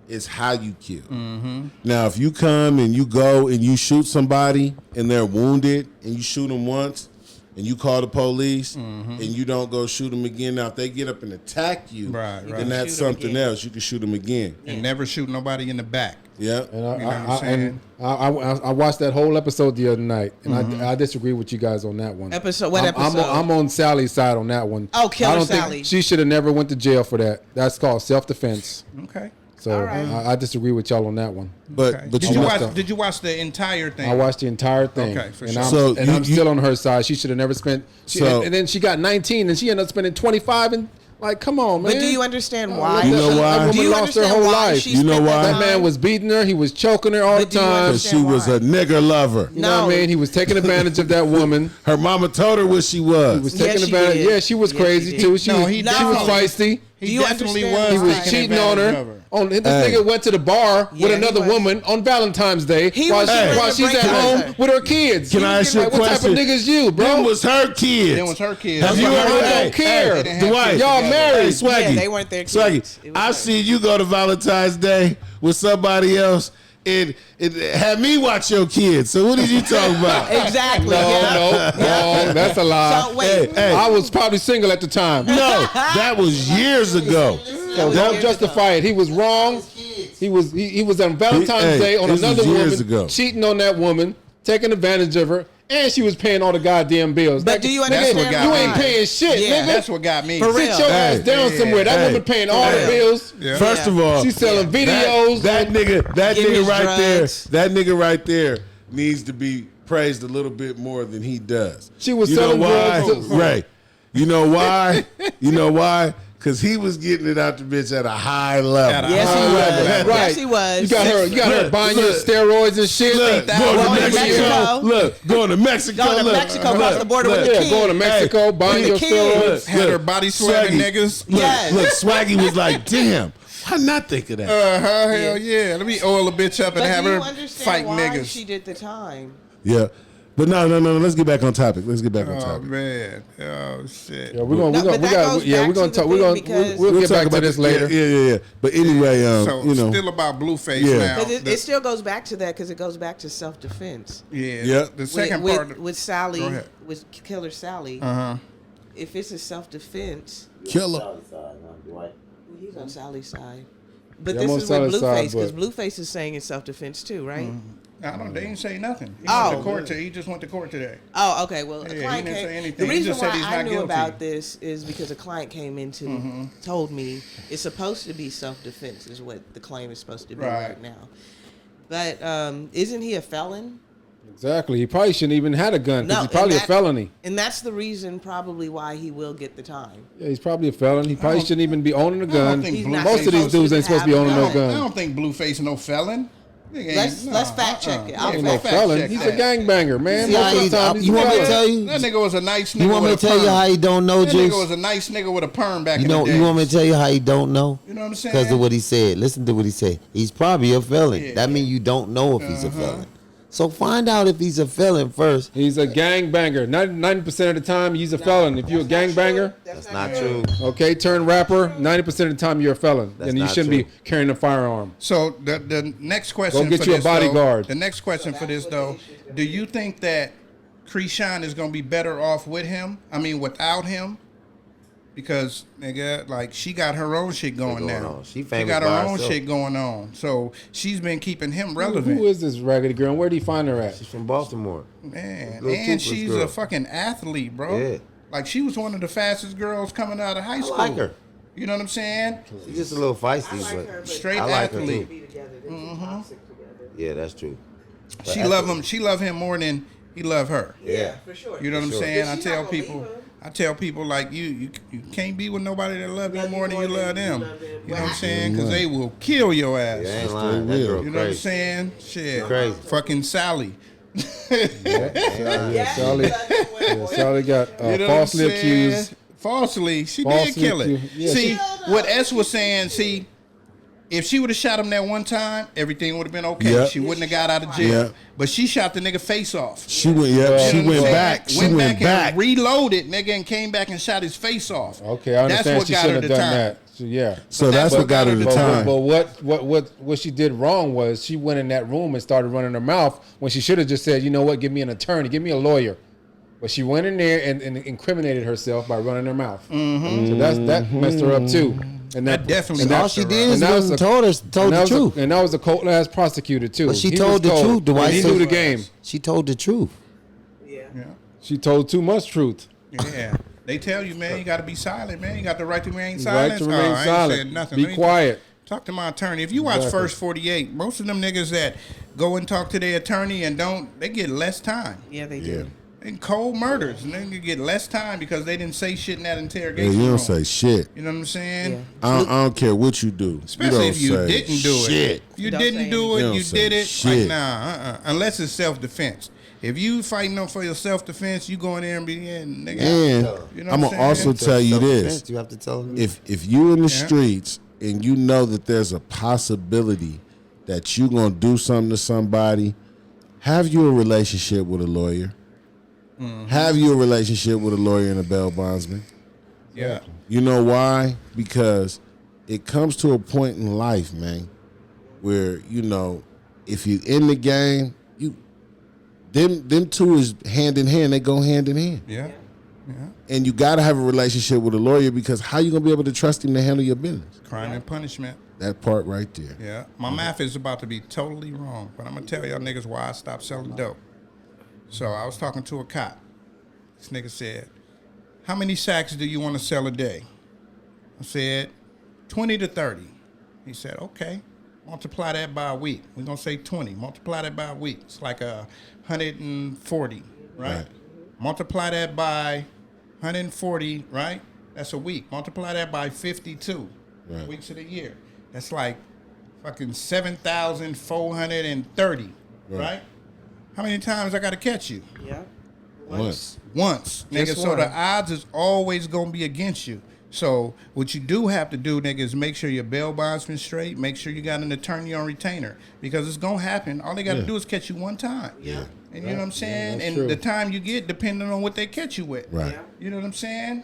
It's how you kill. Mm-hmm. Now, if you come and you go and you shoot somebody and they're wounded and you shoot them once and you call the police and you don't go shoot them again, now if they get up and attack you, Right. then that's Shoot 'em something again. else. You can shoot them again. And never shoot nobody in the back. Yeah. And You know what I'm saying? I watched that whole episode the other night, and I disagree with you guys on that one. What episode? I'm on Sally's side on that one. Oh, Killer I don't Sally. think she should have never went to jail for that. That's called self-defense. Okay. So All right. I disagree with y'all on that one. But Okay. but Did you you know, watch? Did you watch the entire thing? I watched the entire thing. Okay, for and sure. I'm, So and you- I'm still on her side. She should have never spent. So- and then she got 19, and she ended up spending 25. And like, come on, man. But do you understand Oh, why? You know that why? woman Do you lost her understand whole why life. she You know spent why? That man time? was beating her. He was choking her all the But do you time. because she was a nigger lover. You know what I No. mean? He was taking advantage of that woman. Her mama told her what she was. He was Yes, taking she advantage. did. Yeah, she was Yes, crazy she did. too. She No, was he she was definitely- feisty. He Do you definitely understand was. He was taking cheating on advantage her. of her. On this Hey. nigga went to the bar with Yeah, he another was. woman on Valentine's Day He while, was she, ready while to she's break at up home with her. with her kids. Can I ask you a Like, what type question? of niggas you, bro? Them was her kids. Them was her kids. Have you That's ever? why I Hey, don't care. hey, They didn't have Dwight, kids Y'all together. married. Hey, Swaggy. Yeah, they weren't their Swaggy, kids. It was I her. see you go to Valentine's Day with somebody else. It had me watch your kids. So what did you talk about? Exactly. No, yeah. wrong. That's a lie. So wait. Hey. I was probably single at the time. No, that was years ago. So don't justify it. He was wrong. He was on Valentine's Hey, Day on this was another years woman, ago. cheating on that woman, taking advantage of her, and she was paying all the goddamn bills. But do you That's what understand got You why? ain't paying shit, Yeah. nigga. That's what got me. For Sit real. your ass Hey. down somewhere. That Hey. woman paying all Yeah. the bills. Yeah. First of all, She's selling videos. that nigga Give me right drugs. there, that nigga right there needs to be praised a little bit more than he does. She was You know selling why? drugs. Right. You know why? You know why? Because he was getting it out the bitch at a high level. At a Yes, he high was. level. Right. Yes, he was. You got her buying your Look. steroids and shit. Look, $60,000 going to Going to Mexico. Mexico. Look, going to Mexico. Going to look, Mexico, look, across the border with look. the Yeah, kids. going to Mexico, buying the your kids. steroids. Had her body sweating Swaggy. niggas. Look, Yes. look, Swaggy was like, damn, why not think of that? Hell yeah. Let me oil a bitch up and But have do you her understand fight why niggas. she did the time? Yeah. But no. Let's get back on topic. Let's get back on Oh topic. man. Oh shit. Yeah, we're gonna, No, but that goes yeah, back we're gonna to the talk. We're thing gonna, because- we'll get talk back to about this later. Yeah. But anyway, So you know, still about Blueface Yeah. now. Because it still goes back to that because it goes back to self-defense. Yeah. Yeah. The second part. with Sally, Go ahead. with Killer Sally, if it's a self-defense, killer. he's on Sally's side. But Yeah, I'm on this is with Sally's side, Blueface because but- Blueface is saying it's self-defense too, right? I don't. They didn't say nothing. He Oh. went to court. He just went to court today. Oh, okay. Well, Yeah, a he client didn't came. say anything. The He reason just said why he's I not knew guilty. about this is because a client came into told me it's supposed to be self-defense is what the claim is supposed to be right now. But isn't he a felon? Exactly. He probably shouldn't even had a gun because No, he's probably a and felony. And that's the reason probably why he will get the time. Yeah, he's probably a felon. He probably shouldn't even be owning a don't gun. think He's Blue- not Most of these dudes ain't supposed to be owning no I gun. don't think Blueface no felon. Nigga ain't- Let's fact check it. I'll He ain't Yeah, no fact felon. check He's that. a gangbanger, man. See Most how of the he- time, he's you a want me to felon. tell you? That nigga was a nice nigga. You want me to with a tell you perm. how he don't know, That nigga Juice? was a nice nigga with a perm back You in know, the day. you want me to tell you how he don't know? You know what I'm saying? Because of what he said. Listen to what he said. He's probably a felon. Yeah. That means you don't know if he's a felon. So find out if he's a felon first. He's a gangbanger. 90% of the time, he's a felon. If you're a gangbanger, That's not true. okay, turn rapper, 90% of the time you're a felon. That's And you not shouldn't true. be carrying a firearm. So the next question. Go get for you a this, bodyguard. Though, the next question for this though, do you think that Krishan is gonna be better off with him? I mean, without him? Because nigga, like she got her own shit going going now. on. She famous got her by own herself. shit going on. So she's been keeping him Who relevant. is this raggedy girl? And where did he find her at? She's from Baltimore. Man, Little and toothless she's girl. a fucking athlete, bro. Yeah. Like she was one of the fastest girls coming out of high school. like her. You know what I'm saying? She's just a little feisty, but Straight I like her athlete. too. Yeah, that's true. She love him. She love him more than he love her. Yeah. for sure. You know what I'm sure. saying? But I she's tell not gonna people, leave him. I tell people like you can't be with nobody that love you Love more you than you more love than them. you love them. You know what I'm Right. saying? Because they will kill your ass. Yeah, I ain't lying. That girl You know what I'm crazy. saying? Shit. Crazy. Fucking Sally. Sally got You know falsely what I'm saying? accused. Falsely, she Falsely did kill it. accused. Yeah, See, what S was saying, if she would have shot him that one time, everything would have been okay. Yep. She wouldn't have got out of jail. Yep. But she shot the nigga face off. She went. Yep. You know She what I'm went saying? back. She went back. and reloaded, nigga, and came back and shot his face off. Okay, I understand. That's what She got shouldn't her have the done time. that. So, yeah. So that's what got her the time. But what she did wrong was she went in that room and started running her mouth when she should have just said, you know what, give me an attorney, give me a lawyer. But she went in there and incriminated herself by running her mouth. So that messed her up too. And That definitely and messed All she her did up. is And that went was and a- told the truth. And that was a cold ass prosecutor too. But she He told was the cold. truth. The white He knew the game. She told the truth. Yeah. She told too much truth. Yeah. They tell you, man, you got to be silent, man. You got the right to remain Right silent. to remain I ain't silent. said nothing. Be Let me quiet. Talk to my attorney. If you watch Exactly. First 48, most of them niggas that go and talk to their attorney and they get less time. Yeah, they do. And cold murders, and they get less time because they didn't say shit in that Yeah, interrogation you don't room. say shit. You know what I'm saying? Yeah. I don't care what you do. Especially if you don't say didn't do shit. it. If you Don't didn't say do anything. it, You you don't say did it. shit. Like, nah, unless it's self-defense. If you fighting up for your self-defense, you go in there and be, yeah, nigga. And You know I'm what gonna I'm also saying? tell you this: You have to tell them. if you in the Yeah. streets and you know that there's a possibility that you gonna do something to somebody, have you a relationship with a lawyer? Have you a relationship with a lawyer and a bail bondsman? Yeah. You know why? Because it comes to a point in life, man, where if you in the game, them two is hand in hand. They go hand in hand. Yeah. And you got to have a relationship with a lawyer because how you gonna be able to trust him to handle your business? Crime and punishment. That part right there. Yeah. My math is about to be totally wrong, but I'm going to tell y'all niggas why I stopped selling dope. So I was talking to a cop. This nigga said, how many sacks do you want to sell a day? I said, 20 to 30. He said, okay. Multiply that by a week. We're going to say 20. Multiply that by a week. It's like 140, right? Multiply that by 140, right? That's a week. Multiply that by 52 weeks of the year. That's like fucking 7,430, right? How many times I got to catch you? Yeah. Once. Once, nigga. Just So one. the odds is always gonna be against you. So what you do have to do, nigga, is make sure your bail bondsman straight. Make sure you got an attorney on retainer because it's gonna happen. All they got to do is catch you one time. Yeah. And you know what I'm saying? that's And true. the time you get, depending on what they catch you with. Right. Yeah. You know what I'm saying?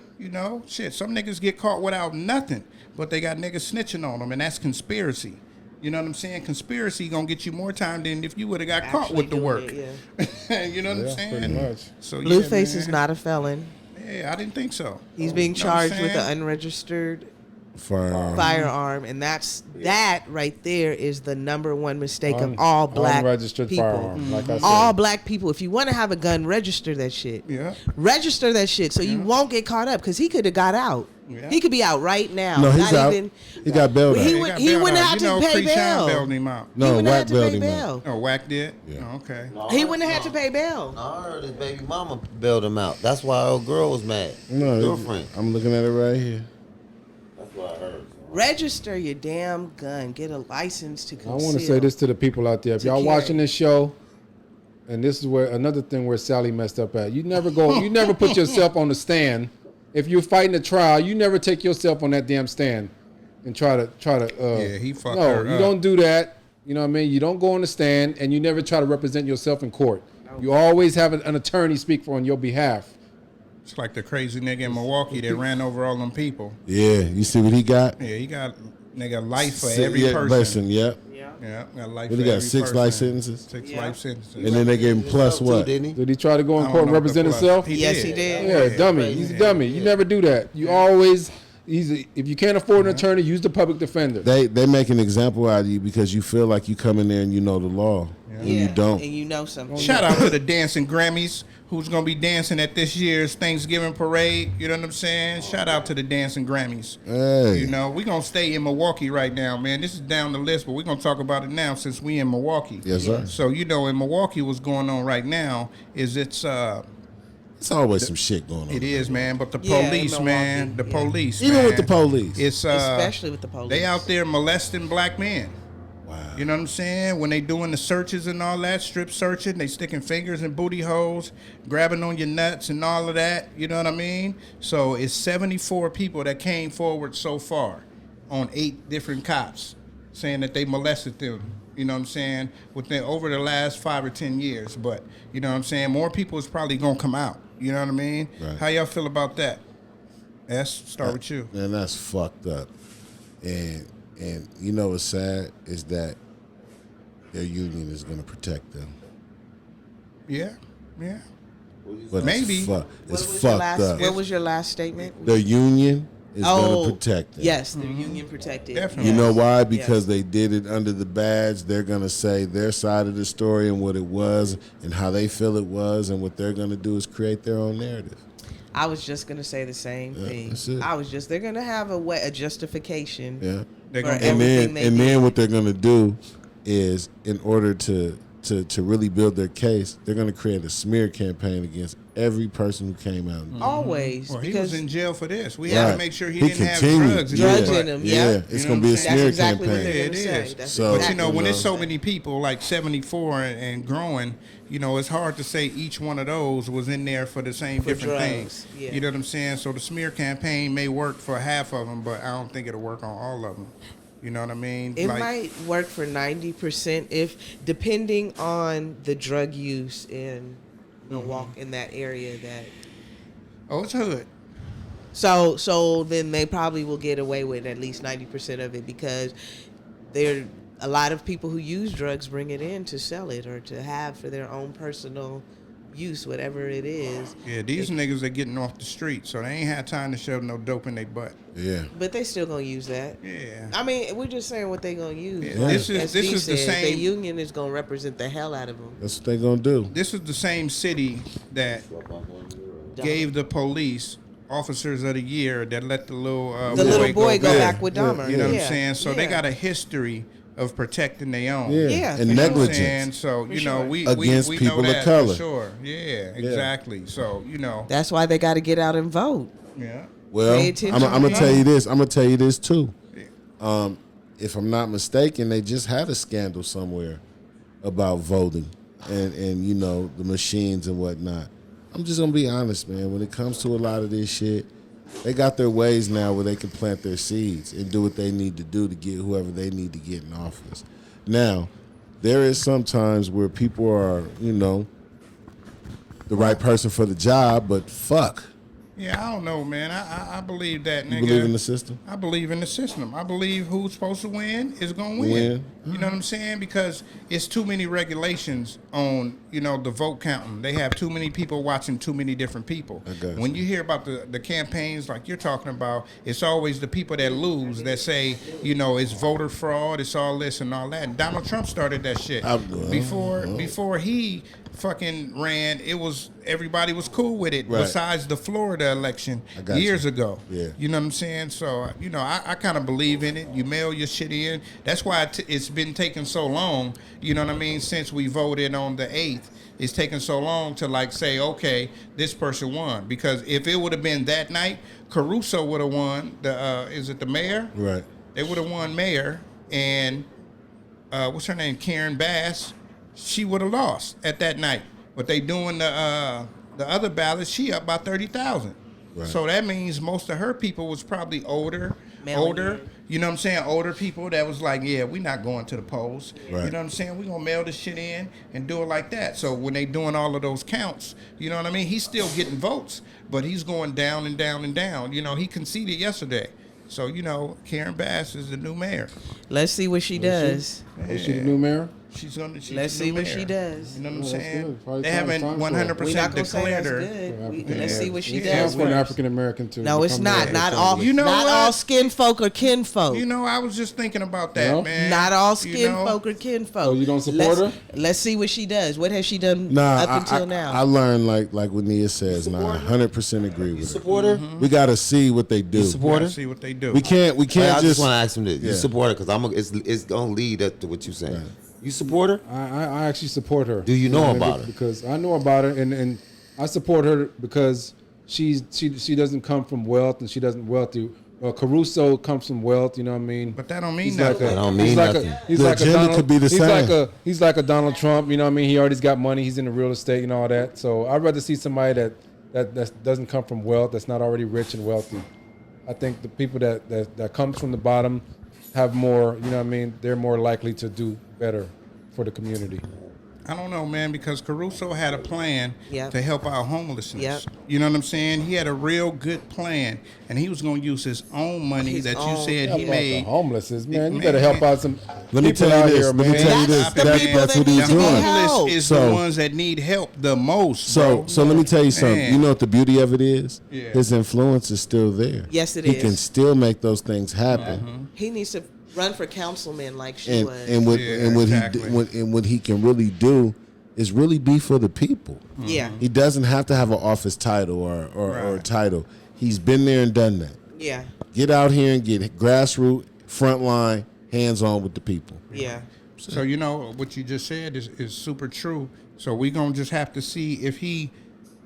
Shit. Some niggas get caught without nothing, but they got niggas snitching on them, and that's conspiracy. You know what I'm saying? Conspiracy gonna get you more time than if you would have got caught Actually with the doing work. it, yeah. You know what I'm Yeah, saying? pretty much. So Blueface yeah, is man. not a felon. Yeah, I didn't think so. He's being Know what I'm charged with saying? an unregistered Firearm. firearm, and that right there is the number one mistake of all black unregistered people. firearm, like I said. All black people. If you want to have a gun, register that shit. Yeah. Register that shit so you won't get caught up because he could have got out. Yeah. He could be out right now. No, he's Not out. even. He got bailed Well, out. he They would- got he bailed wouldn't out. have You to know, pay Krishan bail. bailed him out. He No, wouldn't have Wack had to bailed pay him out. bail. Oh, Wack did? Yeah. Oh, okay. He wouldn't have had to pay bail. I heard his baby mama bailed him out. That's why old girl was mad. No, Girlfriend. I'm looking at it right here. That's what I heard. Register your damn gun. Get a license to I conceal. want to say this to the people out there. If To y'all carry. watching this show, and this is where another thing where Sally messed up at. You never put yourself on the stand. If you're fighting a trial, you never take yourself on that damn stand and try to. Yeah, he fucked no, her you up. don't do that. You know what I mean? You don't go on the stand, and you never try to represent yourself in court. You always have an attorney speak on your behalf. It's like the crazy nigga in Milwaukee that ran over all them people. Yeah, you see what he got? Yeah, he got nigga life for Si- every yeah, person. Listen, yep. Yeah, got life What, for he got every 6 person. life sentences? 6 Yeah. life sentences. And then they gave him plus what? Didn't he? Did he try to go I in don't court and know if the represent plus- himself? Yes, he did. Yeah, dummy. He's a dummy. You never do that. You always. If you can't afford an attorney, use the public defender. They make an example out of you because you feel like you come in there and you know the law. And you don't. And you know something. Shout out to the dancing Grammys who's going to be dancing at this year's Thanksgiving parade. You know what I'm saying? Shout out to the dancing Grammys. Hey. You know, we're going to stay in Milwaukee right now, man. This is down the list, but we're going to talk about it now since we in Milwaukee. Yes, sir. So, you know, in Milwaukee, what's going on right now is It's always some shit going on. it is, man, but the Yeah, in police, man, the Milwaukee, yeah. police, Even man, with the police. It's Especially with the police. They out there molesting black men. Wow. You know what I'm saying? When they doing the searches and all that, strip searching, they sticking fingers in booty holes, grabbing on your nuts and all of that. You know what I mean? So it's 74 people that came forward so far on 8 different cops saying that they molested them. You know what I'm saying? Within over the last 5 or 10 years. But you know what I'm saying? More people is probably gonna come out. You know what I mean? Right. How y'all feel about that? S, start with you. Man, that's fucked up. And you know what's sad is that their union is going to protect them. Yeah. But Maybe. It's fucked up. What was your last statement? Their union is going to protect them. Yes, their union protected. Definitely. You know why? Because they did it under the badge. They're going to say their side of the story and what it was and how they feel it was, and what they're going to do is create their own narrative. I was just gonna say the same thing. That's it. They're gonna have a justification. Yeah. They're for gonna- everything they did. then what they're going to do is, in order to really build their case, they're going to create a smear campaign against every person who came out. Always. Well, he because was in jail for this. We had to make sure he didn't have continued. drugs. Drugs But- in him. Yeah, Yeah. it's You going know to be a what I'm saying? smear That's exactly what campaign. they're It gonna say. is. That's So- But exactly you know, what when they're there's so gonna many people, like 74 and growing, you know, it's hard to say each one of those was in there for the same For different drugs, things. yeah. You know what I'm saying? So the smear campaign may work for half of them, but I don't think it'll work on all of them. You know what I mean? It might work for 90% depending on the drug use in Milwaukee, in that area that. Oh, it's hood. So then they probably will get away with at least 90% of it, because there a lot of people who use drugs bring it in to sell it or to have for their own personal use, whatever it is. Yeah, these niggas are getting off the street, so they ain't had time to shove no dope in their butt. Yeah. But they still gonna use that. Yeah. I mean, we're just saying what they gonna use. Yeah. This is Steve the said, same. The union is gonna represent the hell out of them. That's what they're going to do. This is the same city that gave the police officers of the year that let the little boy go back. back with Dahmer. You know what Yeah. I'm saying? So they Yeah. got a history of protecting their own. Yeah. Yeah, And for negligence. sure. And so, you know, sure. we Against we people know of that color. For sure. Yeah, exactly. So, you know, That's why they got to get out and vote. yeah. Well, Pay attention I'm going to to tell me. you this. I'm going to tell you this, too. If I'm not mistaken, they just had a scandal somewhere about voting and you know, the machines and whatnot. I'm just going to be honest, man. When it comes to a lot of this shit, they got their ways now where they can plant their seeds and do what they need to do to get whoever they need to get in office. Now, there is sometimes where people are, you know, the right person for the job, but fuck. Yeah, I don't know, man. I believe that, nigga. You believe in the system? I believe in the system. I believe who's supposed to win is going to win. Win. You know what I'm saying? Because it's too many regulations on, you know, the vote counting. They have too many people watching too many different people. I got When you. you hear about the campaigns like you're talking about, it's always the people that lose that say, you know, it's voter fraud, it's all this and all that. And Donald Trump started that shit. Before he fucking ran, it was everybody was cool with it. Right. Besides the Florida election I got years you. ago. Yeah. You know what I'm saying? So, you know, I kind of believe in it. You mail your shit in. That's why it's been taking so long, you know what I mean, since we voted on the 8th. It's taking so long to, like, say, okay, this person won. Because if it would have been that night, Caruso would have won is it the mayor? Right. They would have won mayor, and what's her name, Karen Bass, she would have lost at that night. But they doing the other ballots, she up by 30,000. Right. So that means most of her people was probably older, Mailing you know what I'm saying, older people that was like, yeah, we not going to the polls. Right. You know what I'm saying? We gonna mail this shit in and do it like that. So when they doing all of those counts, you know what I mean? He's still getting votes, but he's going down and down and down. You know, he conceded yesterday. So, you know, Karen Bass is the new mayor. Let's see what she does. Is she the new mayor? She's Let's the see new what mayor. she does. You know what I'm Well, that's saying? good. Probably They time haven't for her. 100% We're not gonna say declared that's her. good. Let's see what she Yeah. does. Sounds for an first. African American too. No, it's Become not. the Not assembly. all. You know not what? all skin folk or kinfolk. You know, I was just thinking about that, No? man. Not all You skin know? folk or kinfolk. Oh, you don't support her? Let's see what she does. What has she done Nah, up until now? I learned like what Nia says, and I 100% agree with her. Support her? Mm-hmm. We got to see what they do. support her? Let's see what they do. We can't I just just want to ask him this. You Yeah. support her because it's gonna lead up to what you're saying. Right. You support her? I actually support her. Do you know what I mean? about her? Because I know about her, and I support her because she doesn't come from wealth, and she doesn't Caruso comes from wealth. You know what I mean? But that don't mean He's nothing. like a, That don't mean he's like nothing. a, he's The like a agenda Donald, could be the same. He's like a Donald Trump. You know what I mean? He already got money. He's in the real estate and all that. So I'd rather see somebody that doesn't come from wealth, that's not already rich and wealthy. I think the people that comes from the bottom have more. You know what I mean? They're more likely to do better for the community. I don't know, man, because Caruso had a plan Yep. to help out homelessness. Yep. You know what I'm saying? He had a real good plan, and he was going to use his own money His that own. you said Help he out made. the homeless, man. You Man, better help out some Let me people tell you out this. here, Let me man. tell you this. Stop it, man. That's what that he's The need to be doing. helped. homeless is So- the ones that need help the most, So bro. let me tell you something. Man. You know what the beauty of it is? Yeah. His influence is still there. Yes, it he is. can still make those things happen. He needs to run for councilman like she And was. and what Yeah, and what exactly. what he can really do is really be for the people. yeah. He doesn't have to have an office title or a Right. title. He's been there and done that. Yeah. Get out here and get grassroots, frontline, hands on with the people. Yeah. So you know what you just said is super true. So we're gonna just have to see if he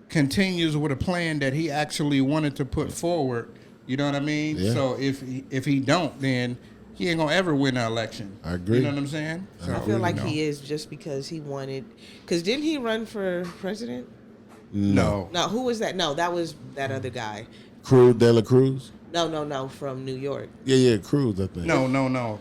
continues with a plan that he actually wanted to put forward. You know what I mean? Yeah. So if he don't, then he ain't gonna ever win the election. I agree. You know what I'm saying? So, I feel like you know. he is just because he wanted. Because didn't he run for president? No. No, who was that? No, that was that other guy. Cruz, De La Cruz? No, from New York. Yeah, Cruz, I think. No.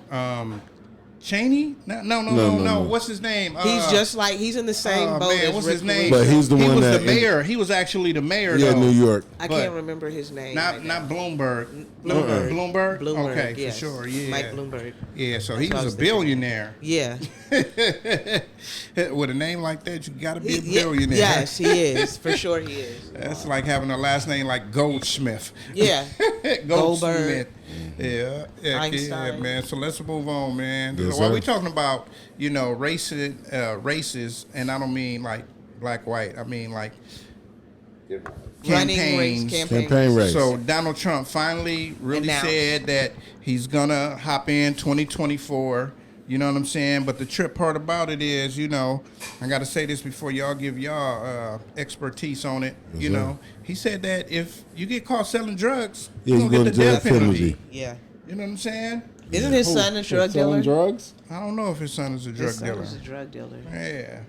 Cheney? No. No. What's his name? He's just like he's in the same boat man, as what's Rick his name? But he's the he one was that- the mayor. He was actually the mayor. Yeah, though. New York. I but can't remember his name. Not right now. not Bloomberg. Bloomberg. Bloomberg. Bloomberg, Okay, yes. for sure. Yeah. Mike Bloomberg. Yeah, so That's he what I was was a thinking. billionaire. Yeah. With a name like that, you got to be a Yeah, billionaire. yes, he is. For sure he is. That's like having a last name like Goldsmith. Yeah. Goldsmith. Goldberg. Yeah, yeah, Einstein. man. So let's move on, man. Yes, While sir. we talking about, races, and I don't mean like black, white. I mean like Running race campaigns. Campaign race. So Donald Trump finally really Announced. said that he's gonna hop in 2024. You know what I'm saying? But the trip part about it is, I got to say this before y'all give y'all expertise on it. Yes, you sir. know, he said that if you get caught selling drugs, Yeah, you're you gonna go get to the jail death penalty. penalty. Yeah. You know what I'm saying? Isn't his son a drug Selling dealer? drugs? I don't know if his son is a drug His son dealer. is a drug dealer. Yeah,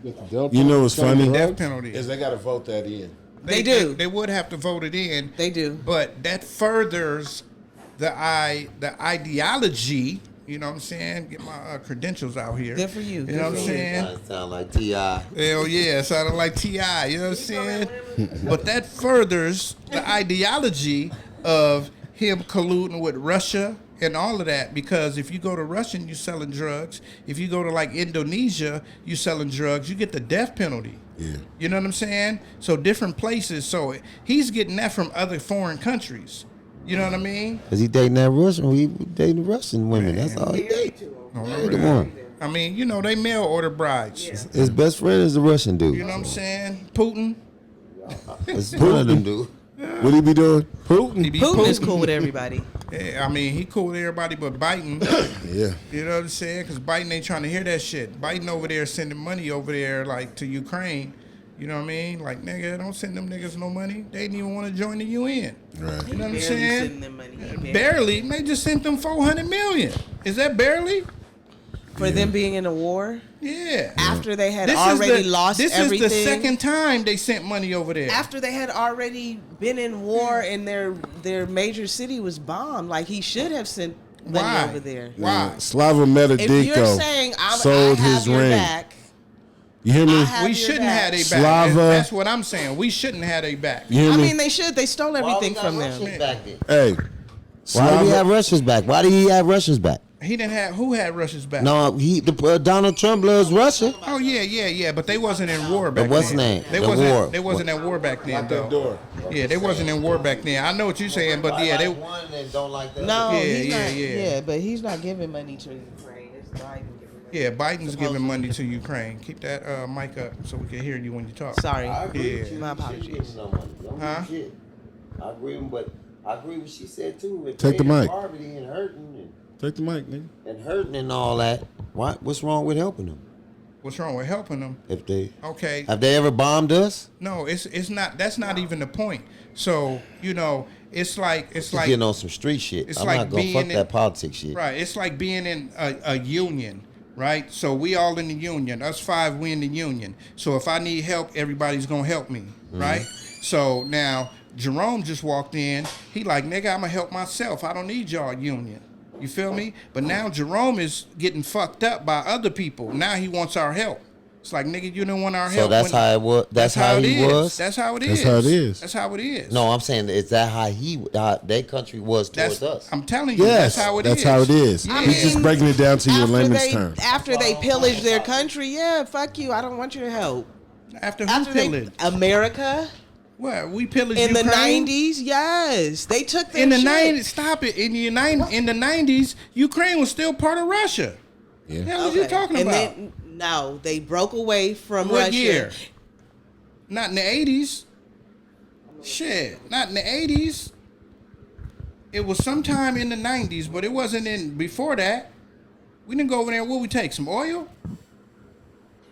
You know what's Selling funny? drugs? death penalty. Is they got to vote that in. They do. They would have to vote it in. They do. But that furders the ideology. You know what I'm saying? Get my credentials out here. Good for you. You Good know what for I'm you. saying? Sound like T.I. Hell yeah, sounded like T.I., you know what I'm saying? But that furthers the ideology of him colluding with Russia and all of that, because if you go to Russia and you selling drugs, if you go to like Indonesia, you selling drugs, you get the death penalty. Yeah. You know what I'm saying? So different places. So he's getting that from other foreign countries. You know what I mean? Cause he dating that Russian. He dating Russian women. That's all he date. Married the one. I mean, they mail order brides. His best friend is the Russian dude. You know what I'm saying? Putin. It's one of them dude. What he be doing? He be Putin is cool with everybody. Yeah, I mean, he cool with everybody but Biden. Yeah. You know what I'm saying? Because Biden ain't trying to hear that shit. Biden over there sending money over there, like, to Ukraine. You know what I mean? Like, nigga, don't send them niggas no money. They didn't even want to join the UN. Right. You know what I'm Barely saying? sending them money. Barely. They just sent them $400 million. Is that barely? For them being in a war Yeah. after they had This already is the, lost This everything. is the second time they sent money over there. After they had already been in war and their major city was bombed, like he should have sent money Why? over there. Why? Slava If you're Medvedevich saying I sold have his your ring. back, You hear me? I have We your shouldn't back. have their back. Slava- That's what I'm saying. We shouldn't have their back. You hear I me? mean, they should. They stole everything from them. Hey. Why did he Slava- have Russia's back? Why did he have Russia's back? He didn't have. Who had Russia's back? No, Donald Trump loves Russia. Oh yeah. But they wasn't in war back what's then. name? They The wasn't. war. They wasn't at war back then, Lock that though. door. Yeah, they wasn't in war back then. I know what you're saying, but yeah, they. one and don't like the No, Yeah, he's yeah, not. yeah. Yeah, but he's not giving money to Ukraine. It's Biden giving money. Yeah, Biden's giving Supposedly. money to Ukraine. Keep that mic up so we can hear you when you talk. Sorry. Yeah. My apologies. Huh? I agree with, but I agree with what she said too. If Take the they in mic. poverty and hurting Take the mic, nigga. and all that. What's wrong with helping them? What's wrong with helping them? If they Okay. have they ever bombed us? No, it's not. That's not even the point. So it's like Just getting on some street shit. it's I'm like not gonna being fuck in- that politics shit. right. It's like being in a union, right? So we all in the union. Us 5, we in the union. So if I need help, everybody's gonna help me, right? So now Jerome just walked in. He like, nigga, I'ma help myself. I don't need y'all union. You feel me? But now Jerome is getting fucked up by other people. Now he wants our help. It's like, nigga, you don't want our So help. that's how it was. That's how it he is. was. That's how it is. That's how it is. That's how it is. No, I'm saying is that how their country was towards us. I'm telling you, Yes, that's how it is. that's how it is. Yeah. He's just breaking it down to your layman's terms. After they pillage their country, yeah, fuck you. I don't want your help. After who After they, pillaged? America What? We pillaged in the Ukraine? 90s, yes, they took their In the shit. 90s, stop it. In the 90s, Ukraine was still part of Russia. Yeah. What are you talking and about? Then, no, they broke away from What Russia. year? Not in the 80s. Shit, not in the 80s. It was sometime in the 90s, but it wasn't in before that. We didn't go over there. What we take? Some oil?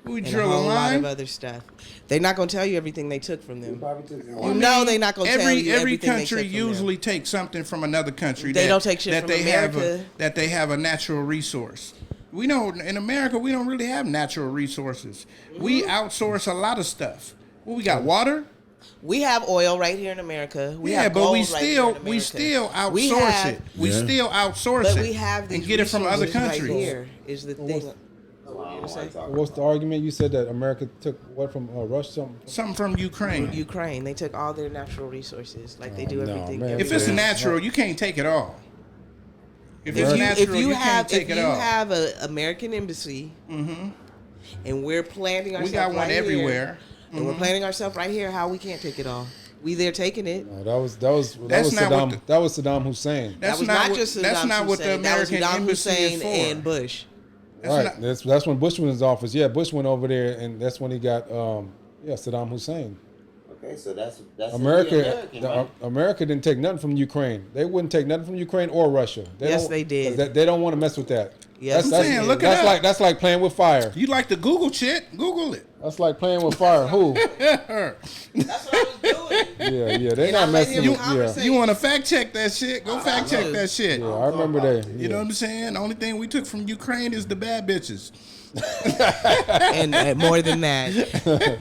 We And a drill a whole lot of line? other stuff. They're not gonna tell you everything they took from them. I know they're not gonna tell you every everything they country took from them. usually takes something from another country. They don't take shit that from they America. that they have a natural resource. We know in America we don't really have natural resources. We outsource a lot of stuff. Well, we got water. We have oil right here in America. We Yeah, have but gold we right here still in America. outsource We have- it. We Yeah. still outsource But it. we have these and get it from other resources countries. Right here is the thing. What were you gonna say? What's the argument? You said that America took what from Russia? Something from Ukraine. Ukraine, they took all their natural resources, like they do no, everything. man. If it's everywhere. natural, you can't take it all. If it's if natural, you you have can't take it all. an American embassy, and we're planting ourselves We got one right here, everywhere. and we're planting ourselves right here, how we can't take it all? We there taking it. No, that was That's not what Saddam. That was Saddam Hussein. That's That was not not what- just Saddam that's not what the Hussein. That was American Saddam embassy is Hussein for. and Bush. Right. not- That's when Bush was in his office. Yeah, Bush went over there, and that's when he got Saddam Hussein. Okay, so that's America, America didn't take nothing from Ukraine. They wouldn't take nothing from Ukraine or Russia. Yes, don't- they did. 'cause They don't want to mess with that. Yes, that's, I'm saying, look it that's up. like that's like playing with fire. You like to Google shit? Google it. That's like playing with fire. Who? That's what I was doing. Yeah, they're And I not let messing him with. Yeah, conversate. You want to fact check that shit? Go fact check that shit. yeah, I remember that. You know what I'm saying? The only thing we took from Ukraine is the bad bitches. and more than that,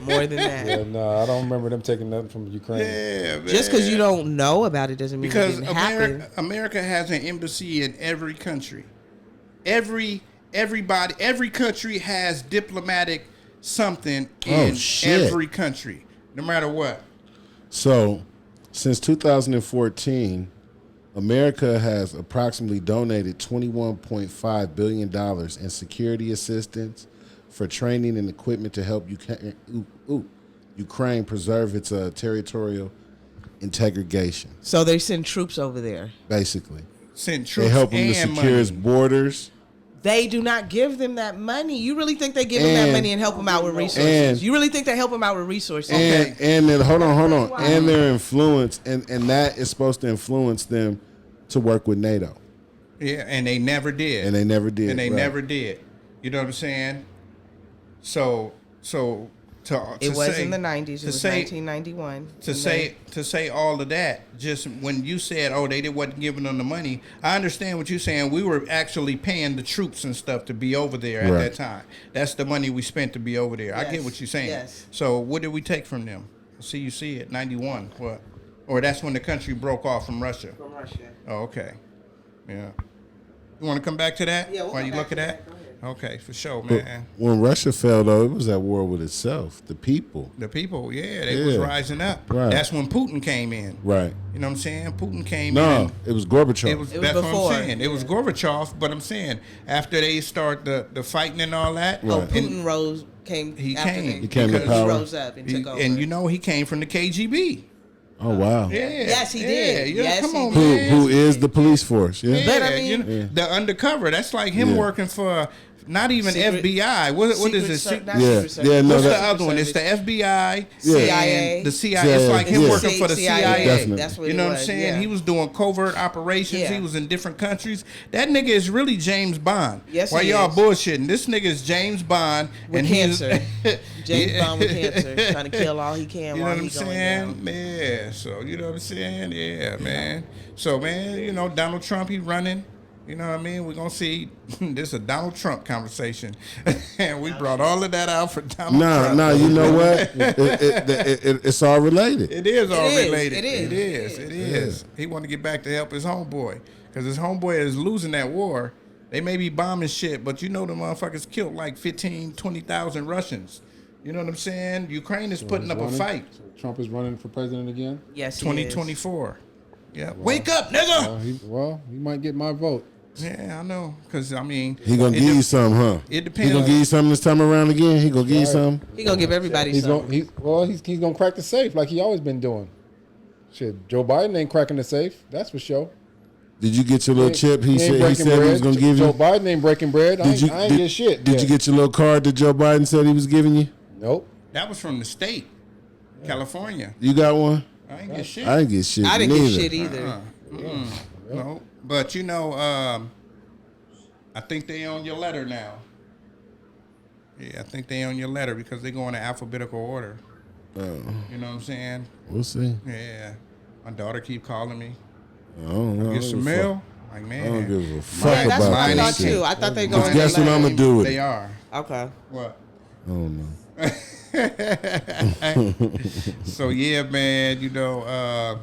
more than that. Yeah, no, I don't remember them taking nothing from Ukraine. Yeah, man. Just because you don't know about it doesn't mean Because it didn't happen. America has an embassy in every country. Every country has diplomatic something in shit. every country, no matter what. So, since 2014, America has approximately donated $21.5 billion in security assistance for training and equipment to help Ukraine preserve its territorial integration, So they send troops over there. basically. Send troops They help them to and secure its money. borders. They do not give them that money. You really think they give them that And- money and help them out with resources? and- You really think they help them out with resources? And then hold on. And their influence, and that is supposed to influence them to work with NATO. Yeah, and they never did. And they never did. And they right. never did. You know what I'm saying? So It was in the 90s. It to was say 1991. to say all of that, just when you said, oh, they wasn't giving them the money, I understand what you're saying. We were actually paying the troops and stuff to be over there at Right. that time. That's the money we spent to be over there. I get Yes. what you're saying. Yes. So what did we take from them? You see it, 91. What? Or that's when the country broke off from Russia. From Russia. Oh, okay. Yeah. You want to come back to that? Yeah, we'll While come you back look to at that. that? Go ahead. Okay, for sure, But man. when Russia fell, though, it was at war with itself, the people. The people, yeah, they was Yeah. rising up. Right. That's when Putin came in. Right. You know what I'm saying? Putin came in. No, and it was Gorbachev. It was, It was that's before. what I'm saying. It was Gorbachev, but I'm saying after they start the fighting and all that, Right. Oh, And Putin came he after came. they- He came to because power. rose up and took over. and you know he came from the KGB. Oh, wow. Yeah. Yes, he did. Yeah, Yes, come he on, did. man. Who is the police force? Yeah. Yeah, But I mean- the undercover. That's like him Yeah. working for Not even Secret- FBI. What is it? Not Yeah, Secret Service. yeah, no, What's the that- other one? It's the FBI, CIA. and the CIA. It's like him Yeah. working for the CIA. Definitely. That's what You know it what I'm was, saying? yeah. He was doing covert operations. Yeah. He was in different countries. That nigga is really James Bond. Yes, Why he y'all is. bullshitting? This nigga is James Bond With cancer. James Yeah. Bond with cancer, trying to kill all he can You know while what I'm he's going saying? down. Yeah. So you know what I'm saying? Yeah, man. So man, you know Donald Trump, he running. You know what I mean? We're gonna see. This is a Donald Trump conversation, and we brought all of that out for Donald Trump. No, you know what? It's all related. It is all is, related. it is. It is. He want to get back to help his homeboy because his homeboy is losing that war. They may be bombing shit, but you know the motherfuckers killed like 15, 20,000 Russians. You know what I'm saying? Ukraine is putting up a fight. So Trump is running for president again. Yes, he is. 2024. Yeah. Wake up, nigga. He might get my vote. Yeah, I know. Because, I mean. He gonna it give de- you some, huh? It depends. He gonna give you something this time around again. He gonna give you some. He gonna give everybody He's some. gonna he's gonna crack the safe like he always been doing. Shit, Joe Biden ain't cracking the safe. That's for sure. Did you get your little chip? He ain't said he breaking was bread. gonna give Joe you. Biden ain't breaking bread. I ain't get shit. Did you get your little card that Joe Biden said he was giving you? Nope. That was from the state, California. You got one? I ain't get shit. I didn't get shit. I didn't neither. get shit either. No. But, you know, I think they on your letter now. Yeah, I think they on your letter because they go in alphabetical order. You know what I'm saying? We'll see. Yeah. My daughter keep calling me. I don't know. Get some mail. Like, I man. don't give a fuck Yeah, that's about what I that thought shit. too. I thought they go But in guess the what I'm lane. gonna do with They it? are. Okay. What? I don't know. So yeah, man, you know,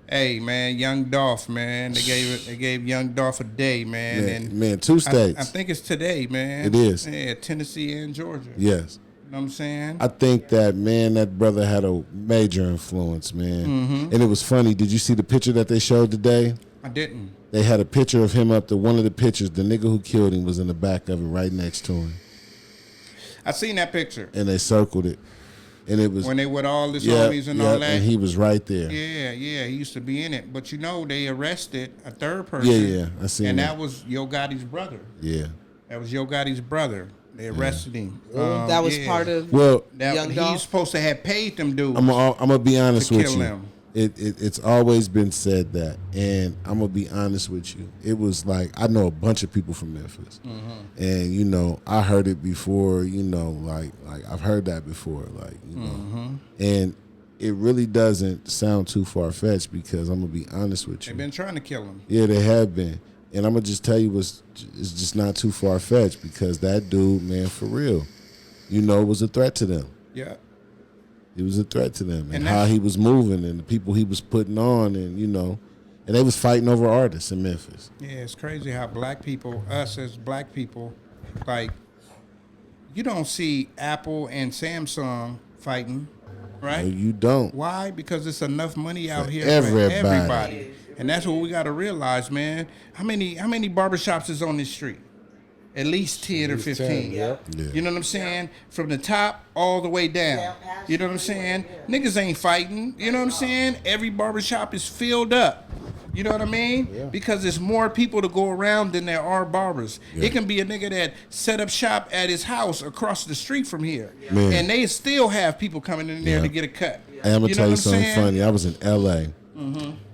hey man, young Dolph, man. They gave young Dolph a day, man. And Man, 2 states. I think it's today, man. It is. Yeah, Tennessee and Georgia. Yes. You know what I'm saying? I think that, man, that brother had a major influence, man. Mm-hmm. And it was funny. Did you see the picture that they showed today? I didn't. They had a picture of him up there. One of the pictures, the nigga who killed him was in the back of it right next to him. I seen that picture. And they circled it. And it was... When they with all his homies and all that. And he was right there. Yeah, he used to be in it. But you know, they arrested a third person. Yeah, I seen and that. that was Yo Gotti's brother. Yeah. That was Yo Gotti's brother. They arrested him. That was part of Well, Young He's Dolph. supposed to have paid them dudes. I'm gonna be honest To with kill you. him. It's always been said that, and I'm gonna be honest with you. It was like I know a bunch of people from Memphis, and you know I heard it before. You know, like I've heard that before, like you know, and it really doesn't sound too far fetched because I'm gonna be honest with you. They've been trying to kill him. Yeah, they have been, and I'm gonna just tell you it's just not too far fetched because that dude, man, for real, you know, was a threat to them. Yeah. He was a threat to them, and And how that's- he was moving, and the people he was putting on, and you know, and they was fighting over artists in Memphis. Yeah, it's crazy how black people, us as black people, like, you don't see Apple and Samsung fighting, right? No, you don't. Why? Because it's enough money out For here everybody. for everybody. And that's what we got to realize, man. How many barbershops is on this street? At least 10 or 15. 10, yep. Yeah. You know what I'm saying? From the top all the way down. You know what I'm saying? Niggas ain't fighting. You know what I'm saying? Every barbershop is filled up. You know what I mean? Yeah. Because there's more people to go around than there are barbers. Yeah. It can be a nigga that set up shop at his house across the street from here. Man. And they still have people coming in there Yeah. to get a cut. And I'm gonna You know tell you what I'm something saying? Mm-hmm. funny. I was in LA,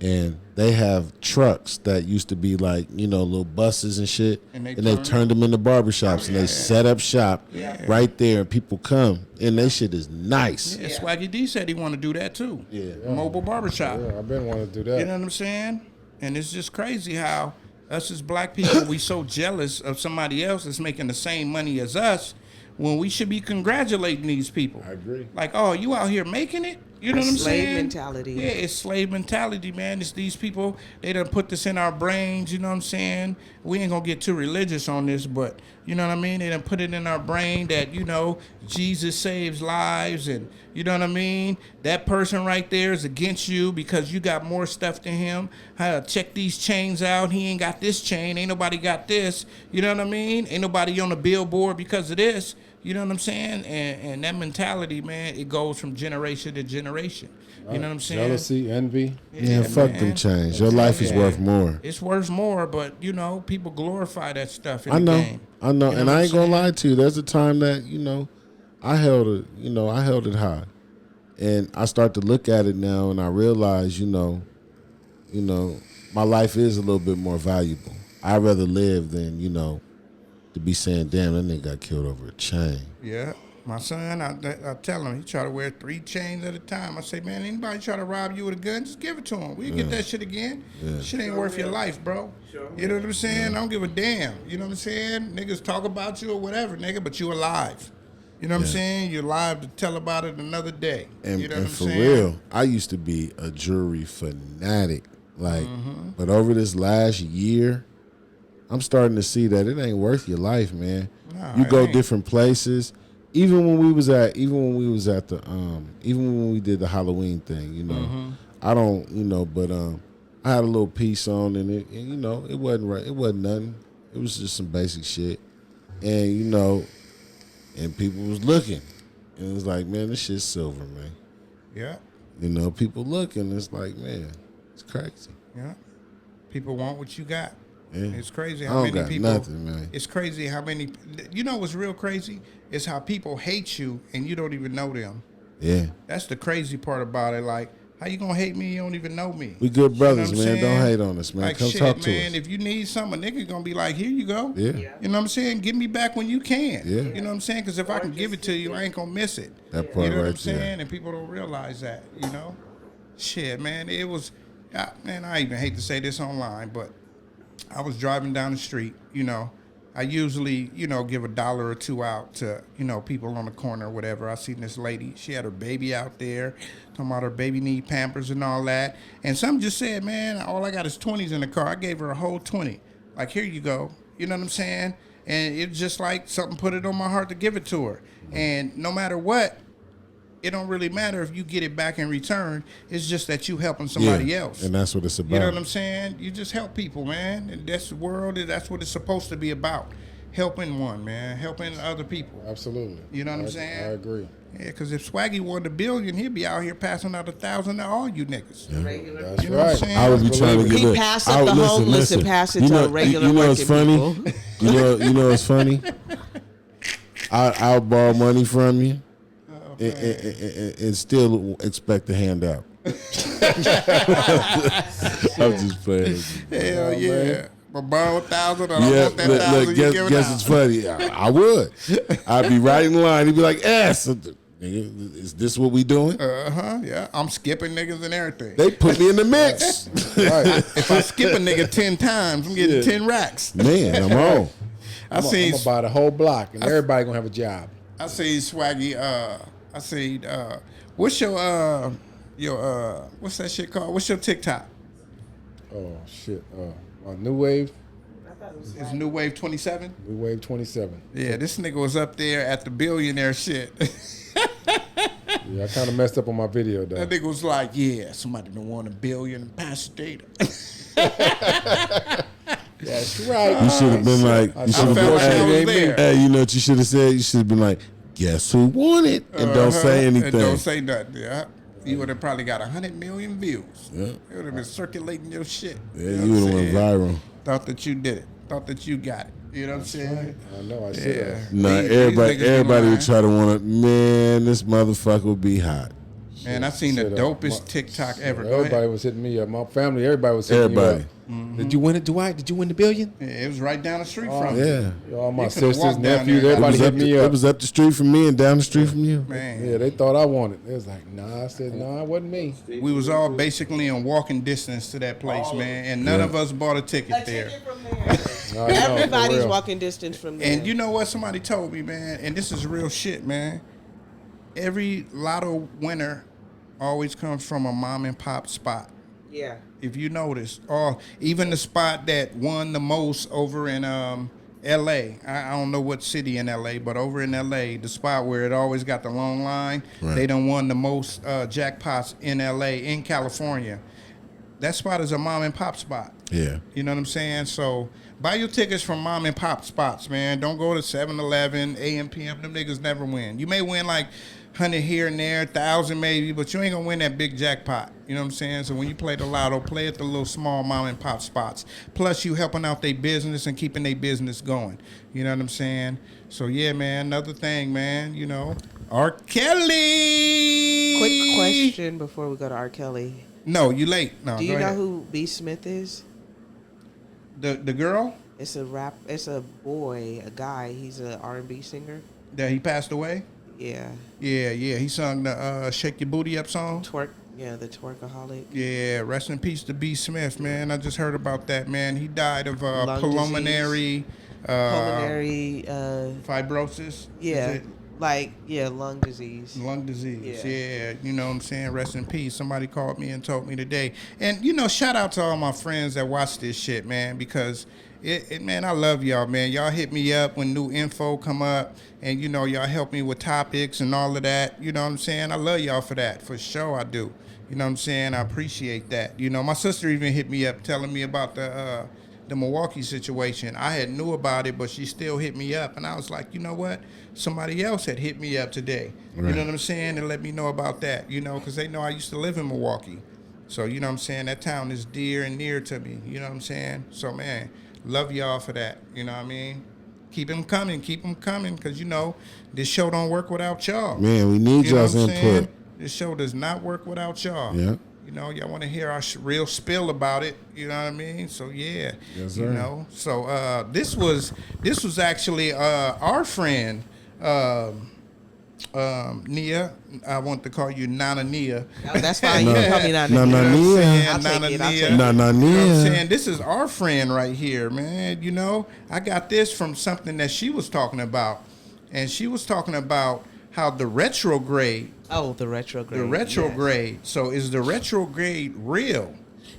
and they have trucks that used to be like, you know, little buses and shit, And they they've turn- turned them into barbershops, and they set up shop right there, and people come, and that shit is nice. Yeah, Swaggy D said he want to do that too. Yeah. Mobile barbershop. Yeah, I've been wanting to do that. You know what I'm saying? And it's just crazy how us as black people, we so jealous of somebody else that's making the same money as us when we should be congratulating these people. I agree. Like, oh, you out here making it? You know what I'm Slave saying? mentality. Yeah, it's slave mentality, man. It's these people, they done put this in our brains, you know what I'm saying? We ain't gonna get too religious on this, but you know what I mean? They done put it in our brain that, you know, Jesus saves lives and you know what I mean? That person right there is against you because you got more stuff than him. Check these chains out. He ain't got this chain. Ain't nobody got this. You know what I mean? Ain't nobody on the billboard because of this. You know what I'm saying? And that mentality, man, it goes from generation to generation. You know what I'm saying? Jealousy, envy. Yeah, fuck them chains. Your life is worth more. It's worth more, but you know, people glorify that stuff in I the know, game. I know, You know and what I I'm ain't gonna saying? lie to you. There's a time that I held it high, and I start to look at it now, and I realize, my life is a little bit more valuable. I'd rather live than to be saying, "Damn, that nigga got killed over a chain." Yeah. My son, I tell him, he try to wear 3 chains at a time. I say, man, anybody try to rob you with a gun, just give it to him. We get that shit again. Shit ain't worth your life, bro. You know what I'm saying? I don't give a damn. You know what I'm saying? Niggas talk about you or whatever, nigga, but you alive. You know what I'm saying? You're alive to tell about it another day. And, you know and what I'm for saying? real, I used to be a jewelry fanatic. But over this last year, I'm starting to see that it ain't worth your life, man. Nah, You it go ain't. different places. Even when we did the Halloween thing, I don't, but I had a little piece on and it wasn't right. It wasn't nothing. It was just some basic shit. And, and people was looking. And it was like, man, this shit's silver, man. Yeah. People looking, it's like, man, it's crazy. Yeah. People want what you got. Yeah. It's crazy I how don't many got people. nothing, man. It's crazy how many. You know what's real crazy is how people hate you and you don't even know them. Yeah. That's the crazy part about it. Like, how you gonna hate me? You don't even know me. We good brothers, You know what I'm man. Don't saying? hate on us, man. Like, Come shit, talk to man. us. If you need something, a nigga gonna be like, here you go. Yeah. You know what I'm saying? Give me back when you can. Yeah. You know what I'm saying? Because if I can give it to you, I ain't gonna miss it. That part You know what right I'm saying? there. And people don't realize that. Shit, man. It was, man. I even hate to say this online, but I was driving down the street. I usually, give $1 or $2 out to, people on the corner or whatever. I seen this lady. She had her baby out there, talking about her baby need Pampers and all that. And some just said, man, all I got is 20s in the car. I gave her a whole 20. Like, here you go. You know what I'm saying? And it's just like something put it on my heart to give it to her. And no matter what, it don't really matter if you get it back in return. It's just that you helping somebody else. And that's what it's about. You know what I'm saying? You just help people, man. And that's the world. That's what it's supposed to be about. Helping one, man. Helping other people. Absolutely. You know what I'm saying? I agree. Yeah, because if Swaggy won $1 billion, he'd be out here passing out 1,000 to all you niggas. That's You know what I'm right. saying? I would be trying to get He look, passed up the homeless and passed it to regular what's funny? working people. You know what's funny? I'll borrow money from you and still expect a handout. I'm just playing. Hell yeah. But borrow 1,000, I don't Yeah, want that 1,000 you give it guess out. it's funny. I would. I'd be right in line. He'd be like, nigga, is this what we doing? Yeah. I'm skipping niggas and everything. They put me in the mix. Right. If I skip a nigga 10 times, I'm getting 10 racks. Man, I'm on. I I'm seen gonna buy the whole block, and everybody gonna have a job. I see Swaggy. I see. What's your what's that shit called? What's your TikTok? Oh shit. New Wave. It's New Wave 27. New Wave 27. Yeah, this nigga was up there at the billionaire shit. Yeah, I kind of messed up on my video though. That nigga was like, yeah, somebody done won $1 billion in Pasadena. That's right. You should have been like, you should I have felt like I been, was hey, there. hey, you know what you should have said? You should have been like, guess who won it? And don't say anything. And don't say nothing. Yeah. You would have probably got 100 million views. Yeah. You would have been circulating your shit. Yeah, know you what would I'm have went saying? viral. Thought that you did it. Thought that you got it. You know what I'm saying? I know. I should Yeah. have. Nah, These everybody niggas be would lying. try to want to, man, this motherfucker would be hot. Man, I seen the Shit, dopest TikTok ever. Go Everybody ahead. was hitting me up. My family, everybody was hitting Everybody. me up. Did you win it, Dwight? Did you win the billion? Yeah, it was right down the street from me. Yeah. All my You could've sisters, walked down nephews, there. everybody hit me up. It was up the street from me and down the street from you. Man, Yeah, they thought I won it. They was like, nah. I said, nah, it wasn't me. we was all basically in walking distance to that place, man, and none of us bought a ticket there. No, I know, for Everybody's real. walking distance from there. And you know what? Somebody told me, man, and this is real shit, man. Every lotto winner always comes from a mom and pop spot. yeah. If you notice, or even the spot that won the most over in L.A. I don't know what city in L.A., but over in L.A., the spot where it always got the long line, Right. they done won the most jackpots in L.A., in California. that spot is a mom and pop spot. Yeah. You know what I'm saying? So buy your tickets from mom and pop spots, man. Don't go to 7-Eleven, AM, PM. Them niggas never win. You may win like 100 here and there, 1,000 maybe, but you ain't gonna win that big jackpot. You know what I'm saying? So when you play the lotto, play at the little small mom and pop spots. Plus you helping out their business and keeping their business going. You know what I'm saying? So yeah, man, another thing, man, you know, R. Kelly. Quick question before we go to R. Kelly. No, you late. No, Do you go know ahead. who B. Smith is? The girl It's a boy, a guy. He's an R&B singer. that he passed away? Yeah. Yeah. He sung the Shake Your Booty Up song. The twerkaholic. Yeah, rest in peace to B. Smith, man. I just heard about that, man. He died of Lung pulmonary Pulmonary. fibrosis. Yeah. Is it? Lung disease. Lung disease, Yeah. yeah. You know what I'm saying? Rest in peace. Somebody called me and told me today. And, you know, shout out to all my friends that watch this shit, man, because, man, I love y'all, man. Y'all hit me up when new info come up, and, you know, y'all help me with topics and all of that. You know what I'm saying? I love y'all for that. For sure I do. You know what I'm saying? I appreciate that. You know, my sister even hit me up telling me about the Milwaukee situation. I had knew about it, but she still hit me up. And I was like, you know what? Somebody else had hit me up today. Right. You know what I'm saying? And let me know about that, you know, because they know I used to live in Milwaukee. So, you know what I'm saying? That town is dear and near to me. You know what I'm saying? So, man, love y'all for that. You know what I mean? Keep them coming, because, you know, this show don't work without y'all. Man, we need y'all's input. This show does not work without y'all. Yeah. You know, y'all want to hear our real spill about it. You know what I mean? So yeah, yes, sir. You know. So this was actually our friend Nia. I want to call you Nana Nia. Oh, that's fine. You can call me Nana Nia. Nana Nia. I'll take it. Nia. Nana You know what I'm Nia. saying? This is our friend right here, man. You know, I got this from something that she was talking about, and she was talking about how the retrograde. Oh, the retrograde. The retrograde. Yes. So is the retrograde real?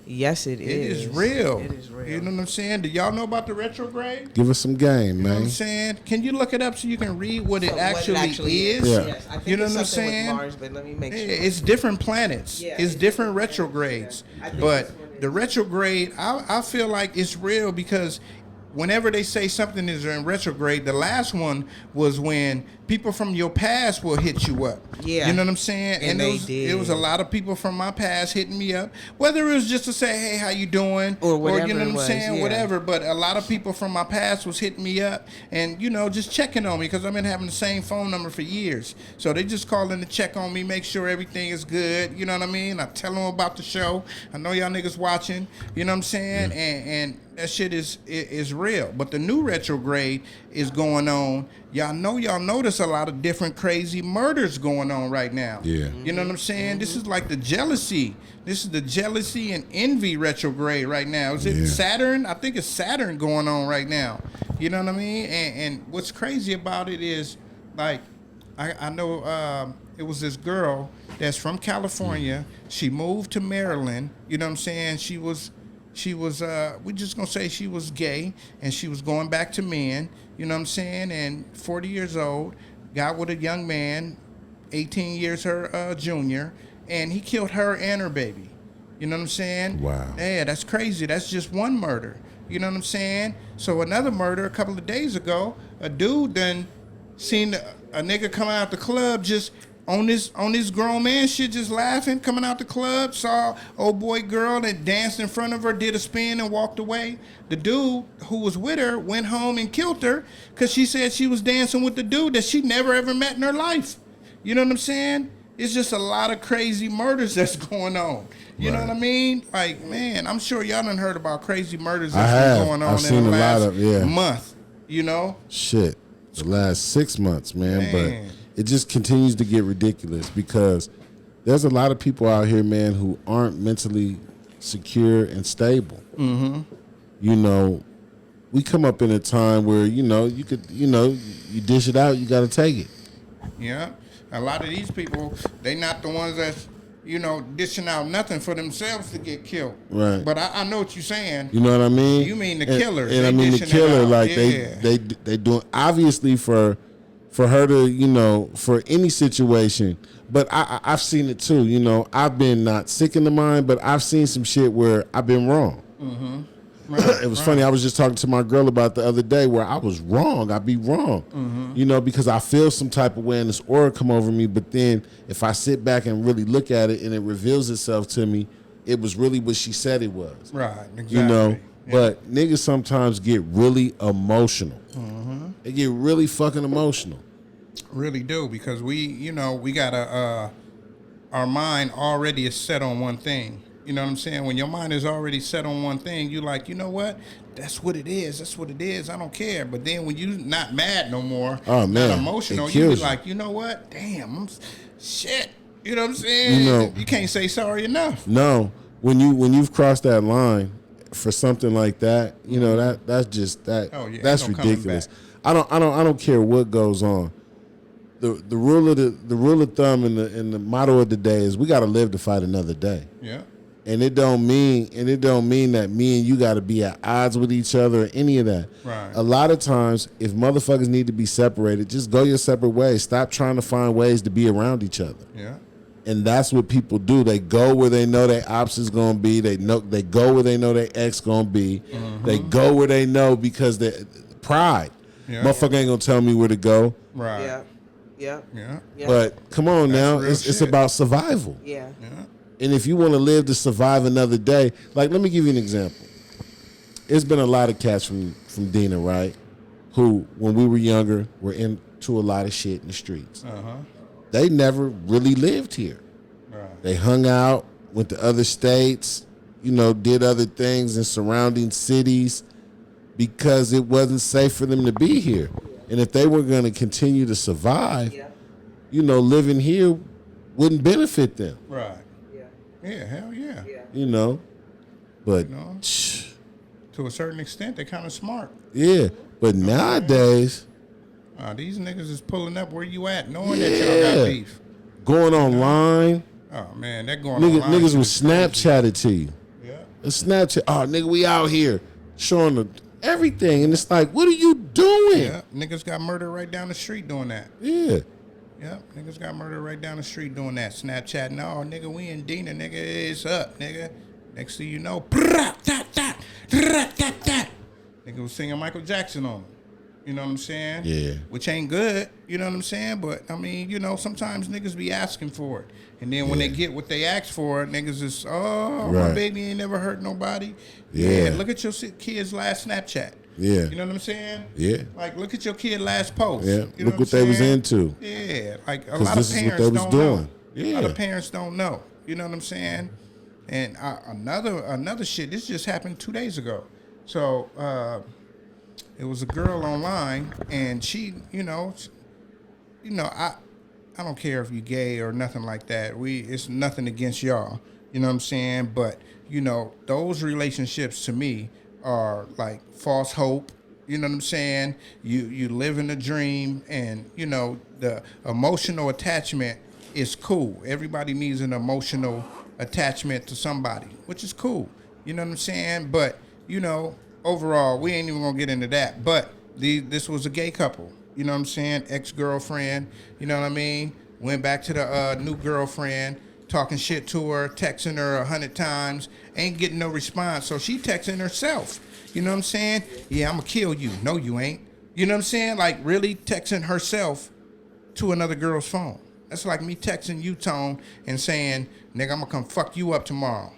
Yes, it is. It is real. It is real. You know what I'm saying? Do y'all know about the retrograde? Give us some game, You know what man. I'm saying? Can you look it up so you can read what it So actually is? Yeah. Yes, I think You know it's what I'm something saying? with Mars, but let me make Yeah, sure. it's different planets. Yeah, it's it's different different retrogrades. planets, yeah. I think But that's what it the is. retrograde, I feel like it's real because whenever they say something is in retrograde, the last one was when people from your past will hit you up. Yeah. You know what I'm saying? And they it was did. a lot of people from my past hitting me up, whether it was just to say, hey, how you doing? Or whatever you know what it I'm was, saying? yeah. Whatever. But a lot of people from my past was hitting me up and, you know, just checking on me because I've been having the same phone number for years. So they just calling to check on me, make sure everything is good. You know what I mean? I tell them about the show. I know y'all niggas watching. You know what I'm saying? And that shit is real. But the new retrograde is going on. Y'all notice a lot of different crazy murders going on right now. Yeah. You know what I'm saying? This is like the jealousy. This is the jealousy and envy retrograde right now. Is it Saturn? I think it's Saturn going on right now. You know what I mean? And what's crazy about it is, like, I know it was this girl that's from California. She moved to Maryland. You know what I'm saying? She was we just gonna say she was gay and she was going back to men, you know what I'm saying? And 40 years old, got with a young man, 18 years her junior, and he killed her and her baby. You know what I'm saying? Wow. Yeah, that's crazy. That's just one murder. You know what I'm saying? So another murder a couple of days ago, a dude done seen a nigga coming out the club just on this grown man shit, just laughing, coming out the club, saw old boy girl that danced in front of her, did a spin and walked away. The dude who was with her went home and killed her because she said she was dancing with the dude that she never ever met in her life. You know what I'm saying? It's just a lot of crazy murders that's going on. You know what I mean? Like, man, I'm sure y'all done heard about crazy murders that's been going on I've in the seen a last lot of, month. You know? Shit. The last 6 months, man. Man. But it just continues to get ridiculous because there's a lot of people out here, man, who aren't mentally secure and stable. Mm-hmm. You know, we come up in a time where, you know, you could, you know, you dish it out, you got to take it. Yeah. A lot of these people, they not the ones that's, you know, dishing out nothing for themselves to get killed. Right. But I know what you're saying. You know what I mean? You mean the killers. And They I mean the dishing it killer, out. like Yeah. they doing obviously for for her to, for any situation. But I've seen it too. I've been not sick in the mind, but I've seen some shit where I've been wrong. Mm-hmm. Right, it was funny. I was just talking to my girl about the other day where I was wrong. I'd be wrong, because I feel some type of way and this aura come over me. But then if I sit back and really look at it and it reveals itself to me, it was really what she said it was. Right, exactly. Yeah. But niggas sometimes get really emotional. They get really fucking emotional. Really do, because we got our mind already is set on one thing. You know what I'm saying? When your mind is already set on one thing, you like, you know what? That's what it is. That's what it is. I don't care. But then when you not mad no more, not emotional, you be like, you know what? Damn, shit. You know what I'm saying? You can't say sorry enough. No, when you've crossed that line for something like that, that's just that. Oh, yeah, that's ridiculous. I don't care what goes on. The rule of thumb and the motto of the day is we got to live to fight another day. Yeah. And it don't mean that me and you got to be at odds with each other or any of that. Right. A lot of times, if motherfuckers need to be separated, just go your separate ways. Stop trying to find ways to be around each other. Yeah. And that's what people do. They go where they know their ops is gonna be. They go where they know their ex gonna be. They go where they know because they pride. Yeah. Motherfucker ain't gonna tell me where to go. Right. Yeah. But come on now, it's about survival. Yeah. And if you want to live to survive another day, like let me give you an example. It's been a lot of cats from Dina, right? Who, when we were younger, were into a lot of shit in the streets. They never really lived here. Right. They hung out, went to other states, did other things in surrounding cities because it wasn't safe for them to be here. And if they were going to continue to survive, living here wouldn't benefit them. Right. Yeah, hell yeah. But to a certain extent, they're kind of smart. Yeah, but nowadays, these niggas is pulling up where you at, knowing that y'all got beef. Going online. Oh man, they're going online. Niggas will Snapchat it to you. Yeah. A Snapchat. Oh, nigga, we out here showing everything, and it's like, what are you doing? Yeah, niggas got murdered right down the street doing that. Yeah. Yep, niggas got murdered right down the street doing that. Snapchat, no, nigga, we in Dina, nigga, it's up, nigga. Next thing you know, nigga was singing Michael Jackson on him. You know what I'm saying? Yeah. Which ain't good, you know what I'm saying? But, I mean, sometimes niggas be asking for it. And then when they get what they ask for, niggas is, my baby ain't never hurt nobody. Yeah. Look at your kid's last Snapchat. Yeah. You know what I'm saying? Yeah. Like, look at your kid last post. Yeah. You know look what they was into. Yeah. Like, a lot of parents don't know. Yeah. A lot of parents don't know. You know what I'm saying? And another shit, this just happened 2 days ago. So, it was a girl online, and she, I don't care if you gay or nothing like that. It's nothing against y'all. You know what I'm saying? But, those relationships to me are like false hope. You know what I'm saying? You live in a dream, and the emotional attachment is cool. Everybody needs an emotional attachment to somebody, which is cool. You know what I'm saying? But overall, we ain't even gonna get into that. But this was a gay couple. You know what I'm saying? Ex-girlfriend. You know what I mean? Went back to the new girlfriend, talking shit to her, texting her 100 times, ain't getting no response. So she texting herself. You know what I'm saying? Yeah, I'm gonna kill you. No, you ain't. You know what I'm saying? Like, really texting herself to another girl's phone. That's like me texting you, Tone, and saying, nigga, I'm gonna come fuck you up tomorrow.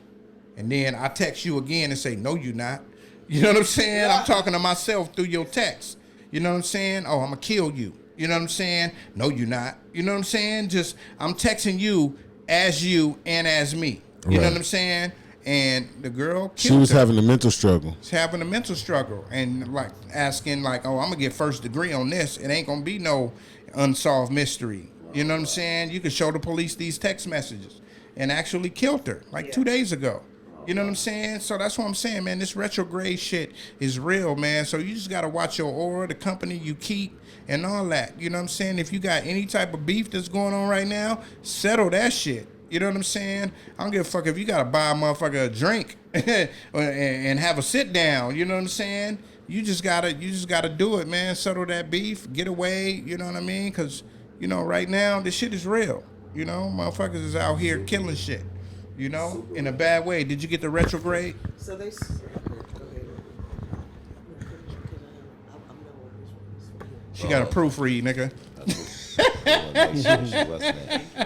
And then I text you again and say, no, you not. You know what I'm saying? Yeah. I'm talking to myself through your text. You know what I'm saying? Oh, I'm gonna kill you. You know what I'm saying? No, you not. You know what I'm saying? Just, I'm texting you and as me. You know what I'm saying? And the girl killed She was her. having a mental struggle. She's having a mental struggle. And like asking like, oh, I'm gonna get first degree on this. It ain't gonna be no unsolved mystery. You know what I'm saying? You can show the police these text messages. And actually killed her like 2 days ago. You know what I'm saying? So that's what I'm saying, man. This retrograde shit is real, man. So you just got to watch your aura, the company you keep, and all that. You know what I'm saying? If you got any type of beef that's going on right now, settle that shit. You know what I'm saying? I don't give a fuck if you got to buy a motherfucker a drink and have a sit down. You know what I'm saying? you just gotta do it, man. Settle that beef, get away. You know what I mean? Because right now this shit is real. Motherfuckers is out here killing shit. In a bad way. Did you get the retrograde? So they. She got a proofread, nigga.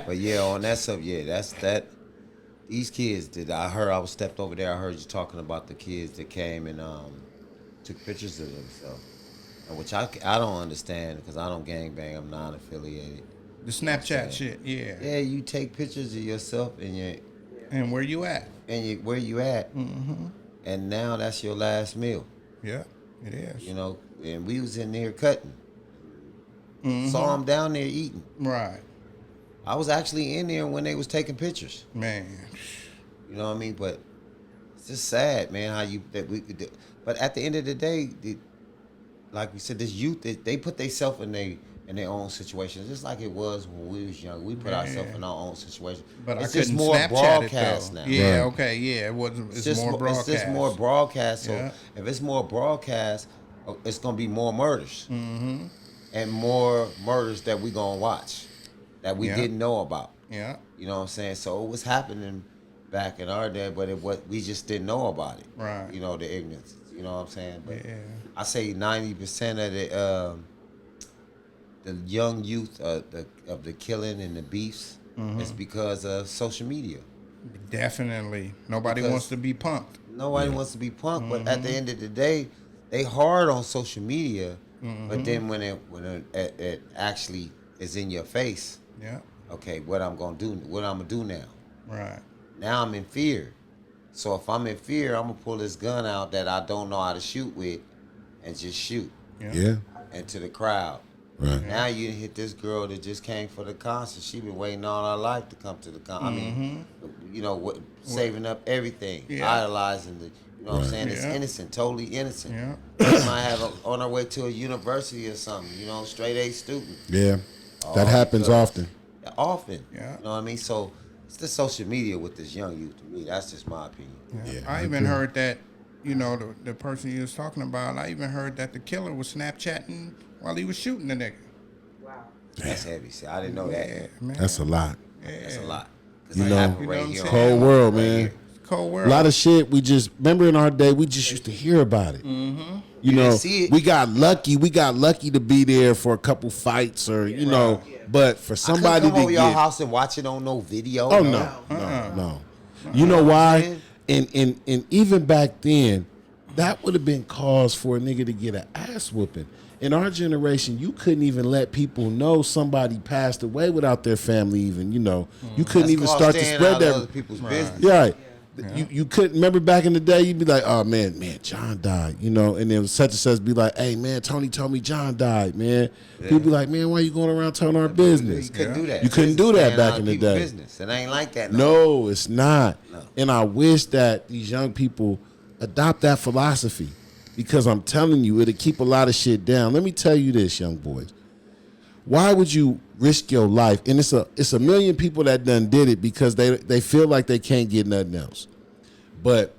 But yeah, on that stuff, that's that. These kids I was stepped over there. I heard you talking about the kids that came and took pictures of themselves, which I don't understand because I don't gangbang. I'm non-affiliated. The Snapchat shit, yeah. Yeah, you take pictures of yourself and where you at. Where you at. Mm-hmm. And now that's your last meal. Yeah, it is. And we was in there cutting. Mm-hmm. Saw them down there eating. Right. I was actually in there when they was taking pictures. Man. You know what I mean? But it's just sad, man, but at the end of the day, like we said, this youth, they put themselves in their own situations, just like it was when we was young. We put ourselves in our own situation. But it's I just couldn't more Snapchat broadcast it, now. Yeah, Right. okay, yeah. It's more broadcast. It's just more broadcast. So Yeah. if it's more broadcast, it's gonna be more murders. Mm-hmm. And more murders that we gonna watch that we Yeah. didn't know about. Yeah. You know what I'm saying? So it was happening back in our day, but we just didn't know about it. Right. The ignorance. You know what I'm saying? But Yeah. I say 90% of the young youth of the killing and the beefs is because of social media. Definitely. Nobody Because wants to be punked. Nobody wants to be punked, but at the end of the day, they hard on social media. But then when it actually is in your face, Yeah. okay, what I'm gonna do now? Right. Now I'm in fear. So if I'm in fear, I'm gonna pull this gun out that I don't know how to shoot with, and just shoot Yeah. into the crowd. Right. Now you hit this girl that just came for the concert. She been waiting all her life to come to the concert. I mean, saving up everything, Yeah. idolizing the. You know what I'm saying? It's Yeah. innocent, totally innocent. Yeah. She might have on her way to a university or something. Straight A student. Yeah. That happens because- often. Often. Yeah. You know what I mean? So it's the social media with this young youth. To me, that's just my opinion. Yeah. Yeah, I even heard that, the person you was talking about, I even heard that the killer was Snapchatting while he was shooting the nigga. That's heavy. See, I didn't know that. Yeah, man. That's a lot. That's a lot. 'Cause You it know, happened You know right what I'm here. saying? Cold world, Right man. here. Cold A world. lot of shit we just remember in our day. We just used to hear about it. Mm-hmm. You know, didn't see it. we got lucky. We got lucky to be there for a couple fights, or But for somebody I couldn't come to over your get, house and watch it on no video. oh no. You know why? And even back then, that would have been cause for a nigga to get an ass whooping. In our generation, you couldn't even let people know somebody passed away without their family. Even you couldn't That's even called start to staying spread out of that. other people's business. Yeah, right. You couldn't remember back in the day. You'd be like, "Oh man, John died," and then such and such be like, "Hey man, Tony told me John died, man." People be like, "Man, why you going around telling our business?" You couldn't do that. You couldn't do that Staying back out in of the people's day. Business. It ain't like that. No, it's not. No. And I wish that these young people adopt that philosophy, because I'm telling you, it'll keep a lot of shit down. Let me tell you this, young boys. Why would you risk your life? And it's a million people that done did it because they feel like they can't get nothing else. But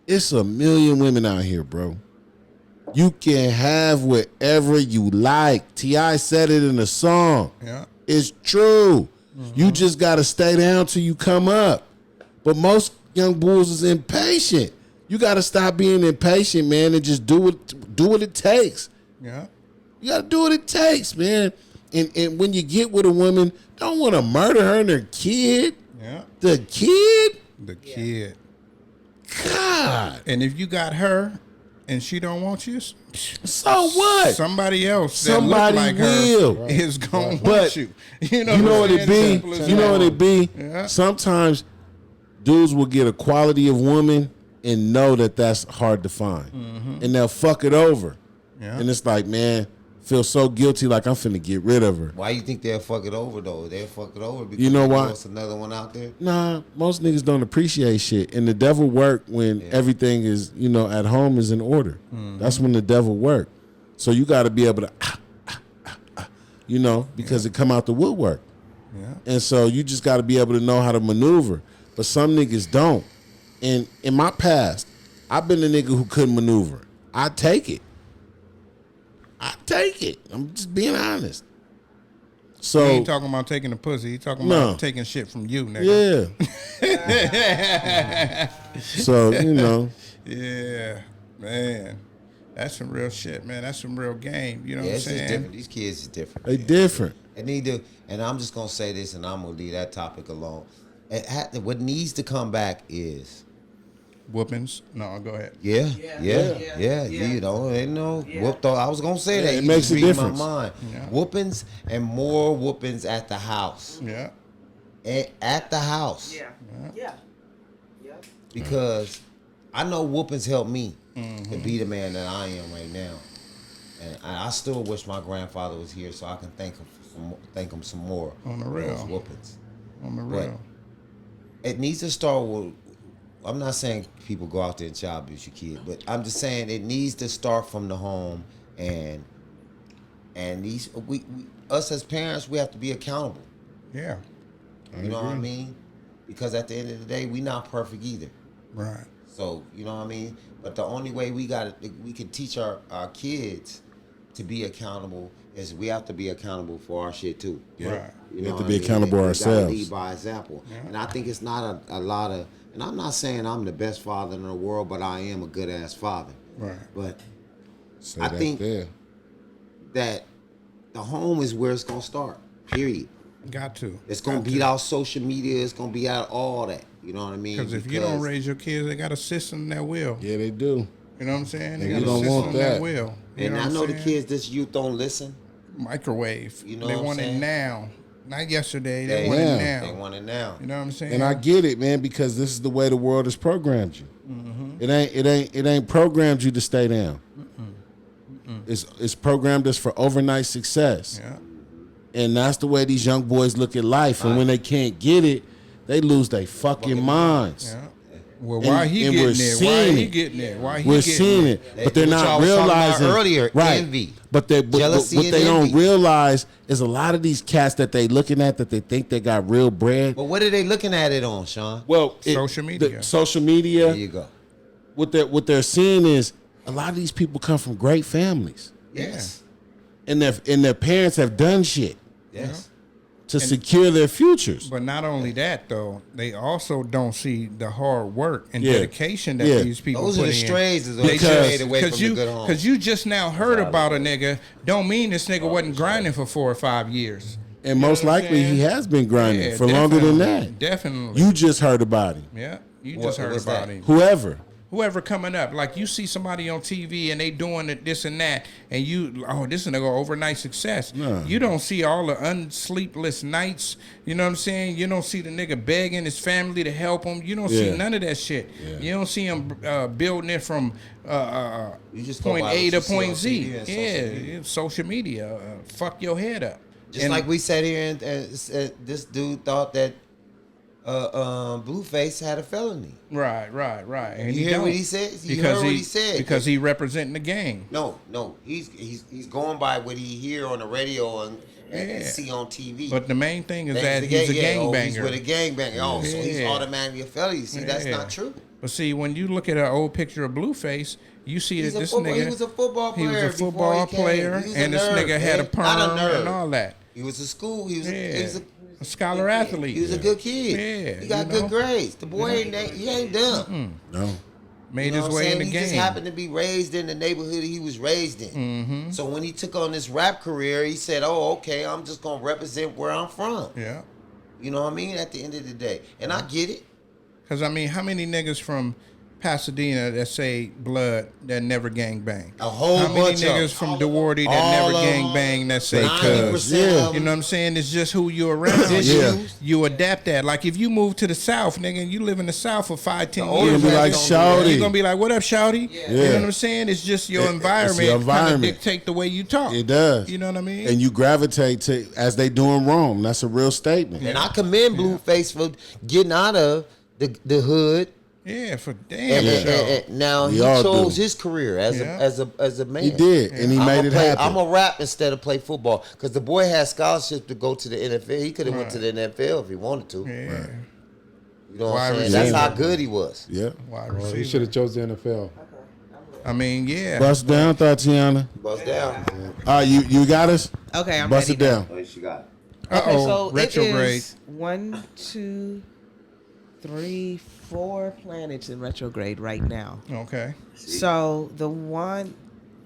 it's a million women out here, bro. You can have whatever you like. T.I. said it in a song. Yeah. It's true. You just got to stay down till you come up. But most young bulls is impatient. You got to stop being impatient, man, and just do what it takes. Yeah. You got to do what it takes, man. And when you get with a woman, don't want to murder her and her kid. Yeah. The kid? The kid. God. And if you got her and she don't want you, So what? somebody else that Somebody look like will. her is gonna But want you. You know, You know what I'm it saying? be? Simple as You know that. what it be? Yeah. Sometimes dudes will get a quality of woman and know that that's hard to find. And they'll fuck it over. Yeah. And it's like, man, feel so guilty like I'm finna get rid of her. Why you think they'll fuck it over though? They'll fuck it over because You know why? there's another one out there. Nah, most niggas don't appreciate shit. And the devil work when everything is, at home is in order. That's when the devil work. So you got to be able to, because it come out the woodwork. Yeah. And so you just got to be able to know how to maneuver. But some niggas don't. And in my past, I've been a nigga who couldn't maneuver. I take it. I take it. I'm just being honest. He So ain't talking about taking the pussy. He talking No. about taking shit from you, nigga. yeah. So Yeah, man. That's some real shit, man. That's some real game. You know Yeah, what I'm it's just saying? different. These kids is different. they different. It need to, and I'm just gonna say this, and I'm gonna leave that topic alone. What needs to come back is, Whoopings. No, go ahead. yeah. Yeah. You know, ain't no Yeah. whoop. Though I was gonna say that. it You makes just a read difference. my mind. Yeah. Whoopings and more whoopings at the house. Yeah. At the house. Yeah. Because I know whoopings help me to be the man that I am right now, and I still wish my grandfather was here so I can thank him some more On the for real. those whoopings. On the But real. it needs to start with. I'm not saying people go out there and child abuse your kid, but I'm just saying it needs to start from the home, and these we us as parents, we have to be accountable. Yeah. You know what I mean? Because at the end of the day, we not perfect either. Right. So, you know what I mean? But the only way we can teach our kids to be accountable is we have to be accountable for our shit too. Right. You We know have to what be I mean? accountable We gotta ourselves. lead by example. And I think it's not a lot of, and I'm not saying I'm the best father in the world, but I am a good ass father. Right. But Say I that think there. that the home is where it's gonna start. Period. Got to. It's gonna beat out social media. It's gonna beat out all that. You know what I mean? Because if you don't raise your kids, they got a system that will. Yeah, they do. You know what I'm saying? They And got we a don't want system that that. will. You And know I what know I'm the saying? kids, this youth don't listen. Microwave. You know they what I'm want it saying? now. Not yesterday. They They- want it Yeah. now. They want it now. You know what I'm saying? And I get it, man, because this is the way the world has programmed you. Mm-hmm. It ain't programmed you to stay down. It's programmed us for overnight success. Yeah. And that's the way these young boys look at life. And when they can't get it, they lose their fucking minds. Yeah. Well, And- why he and we're getting there? Why seeing he it. getting there? Why he We're getting seeing there? it, but they're Which not I was talking about realizing earlier, right? envy. But Jealousy what and they don't envy. realize is a lot of these cats that they looking at that they think they got real bread. But what are they looking at it on, Sean? Well, Social media. social media. There you go. What they're seeing is a lot of these people come from great families, Yes. and their parents have done shit Yes. to secure their futures. But not only that, though, they also don't see the hard work and Yeah. dedication that Yeah. these people Those are put the in. strays that Because- are strayed away from you, the good home. Because you just now heard about a nigga, don't mean this nigga wasn't grinding for 4 or 5 years. And most what I'm likely saying? he has been grinding Yeah, for longer than definitely. that. Definitely. You just heard about him. Yeah, you What- just heard what's about that? him. Whoever. Whoever coming up, like you see somebody on TV and they doing this and that, and you, oh, this is nigga overnight success. Nah. You don't see all the unsleepless nights. You know what I'm saying? You don't see the nigga begging his family to help him. You don't see Yeah. none of that shit. Yeah. You don't see him building it from You just go point by A what to you see point on Z. TV and social media. Social media. Fuck your head up. Just And- like we sat here and said this dude thought that Blueface had a felony. Right. And You he hear don't. what he said? You heard what he said? Because he representing the gang. No, he's going by what he hear on the radio and Yeah. see on TV. But the main thing is That's that the he's a gang- oh, he's gangbanger. with a gangbanger. Oh, so he's Yeah. automatically a felony. See, that's Yeah. not true. But see, when you look at an old picture of Blueface, you see He's that a this football- nigga he was a football he was player a before football he came. player, He was a and this nerd, nigga had a man. Not a perm nerd. and all that. He was a school. He was Yeah. a A scholar athlete. He was a good kid. Yeah, He got you know? good grades. The boy he ain't dumb. No. Made You know his what I'm way in saying? the He game. just happened to be raised in the neighborhood he was raised in. Mm-hmm. So when he took on this rap career, he said, "Oh, okay, I'm just gonna represent where I'm from." Yeah. You know what I mean? At the end of the day, and I get it. Because, I mean, how many niggas from Pasadena that say blood that never gang bang? A whole How many bunch of niggas them. from DeWardy that All never of gang them. bang that say 90% cuz? of You them. know what I'm saying? It's just who you around. Yeah. You adapt that. Like if you move to the South, nigga, and you live in the South for 5-10 older years, You're gonna be like, Don't do Shawty. you're gonna be like, "What up, Shawty?" You know what I'm saying? It's just your It's environment, your kind of environment. dictate the way you talk. It does. You know what I mean? And you gravitate to as they doing wrong. That's a real statement. And I commend Blueface for getting out of the hood. yeah, for And, damn and- sure. and now We he all chose do. his career as Yeah. as a man. He did, and he made it happen. I'm gonna rap instead of play football because the boy had scholarships to go to the NFL. He could have went to the NFL if he wanted to. Yeah. You know what Wide I'm saying? That's receiver. how good he was. Yeah. Wide Well, he receiver. should have chose the NFL. I mean, yeah. Bust down, Tatiana. Bust down. You got us? Okay, I'm Bust ready it now. down. Oh, she got it. Okay, so Retrograde. it is 1, 2, 3, 4 planets in retrograde right now. Okay. So the one,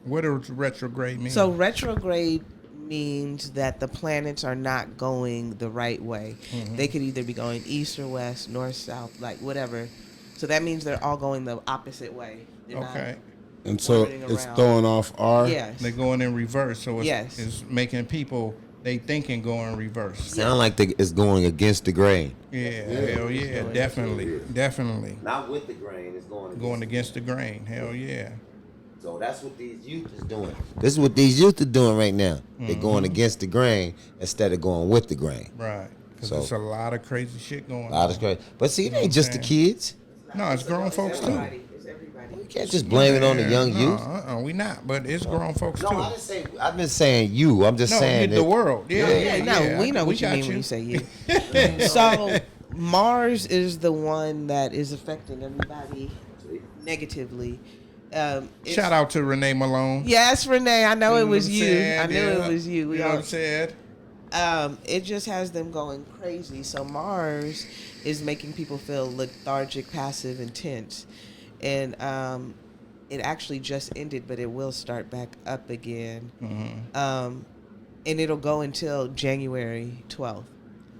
What does retrograde mean? so retrograde means that the planets are not going the right way. They could either be going east or west, north, south, like whatever. So that means they're all going the opposite way. They're not- Okay. And so Orbiting it's around. throwing off our. Yes. They're going in reverse, so it's, Yes. it's making people they thinking go in reverse. Sound like it's going against the grain. Yeah, hell yeah, definitely. Not with the grain, it's Going against the grain, hell yeah. So that's what these youth is doing. This is what these youth are doing right now. They're going against the grain instead of going with the grain. Right. Because So- there's a lot of crazy shit going A lot on. of crazy. But see, it ain't just the kids. No, it's grown folks too. Everybody. It's everybody. You can't just blame it on the young No, youth. we not, but it's grown folks No, too. I didn't say. I've been saying you. I'm just No, saying the that- world. Yeah, No, we know what you got mean when you say you. So Mars is the one that is affecting everybody negatively. It's- Shout out to Renee Malone. Yes, Renee. I know You it know was what I'm you. saying? I knew Yeah. it was you. We You know all, what I'm saying? it just has them going crazy. So Mars is making people feel lethargic, passive, and tense. And it actually just ended, but it will start back up again. And it'll go until January 12th.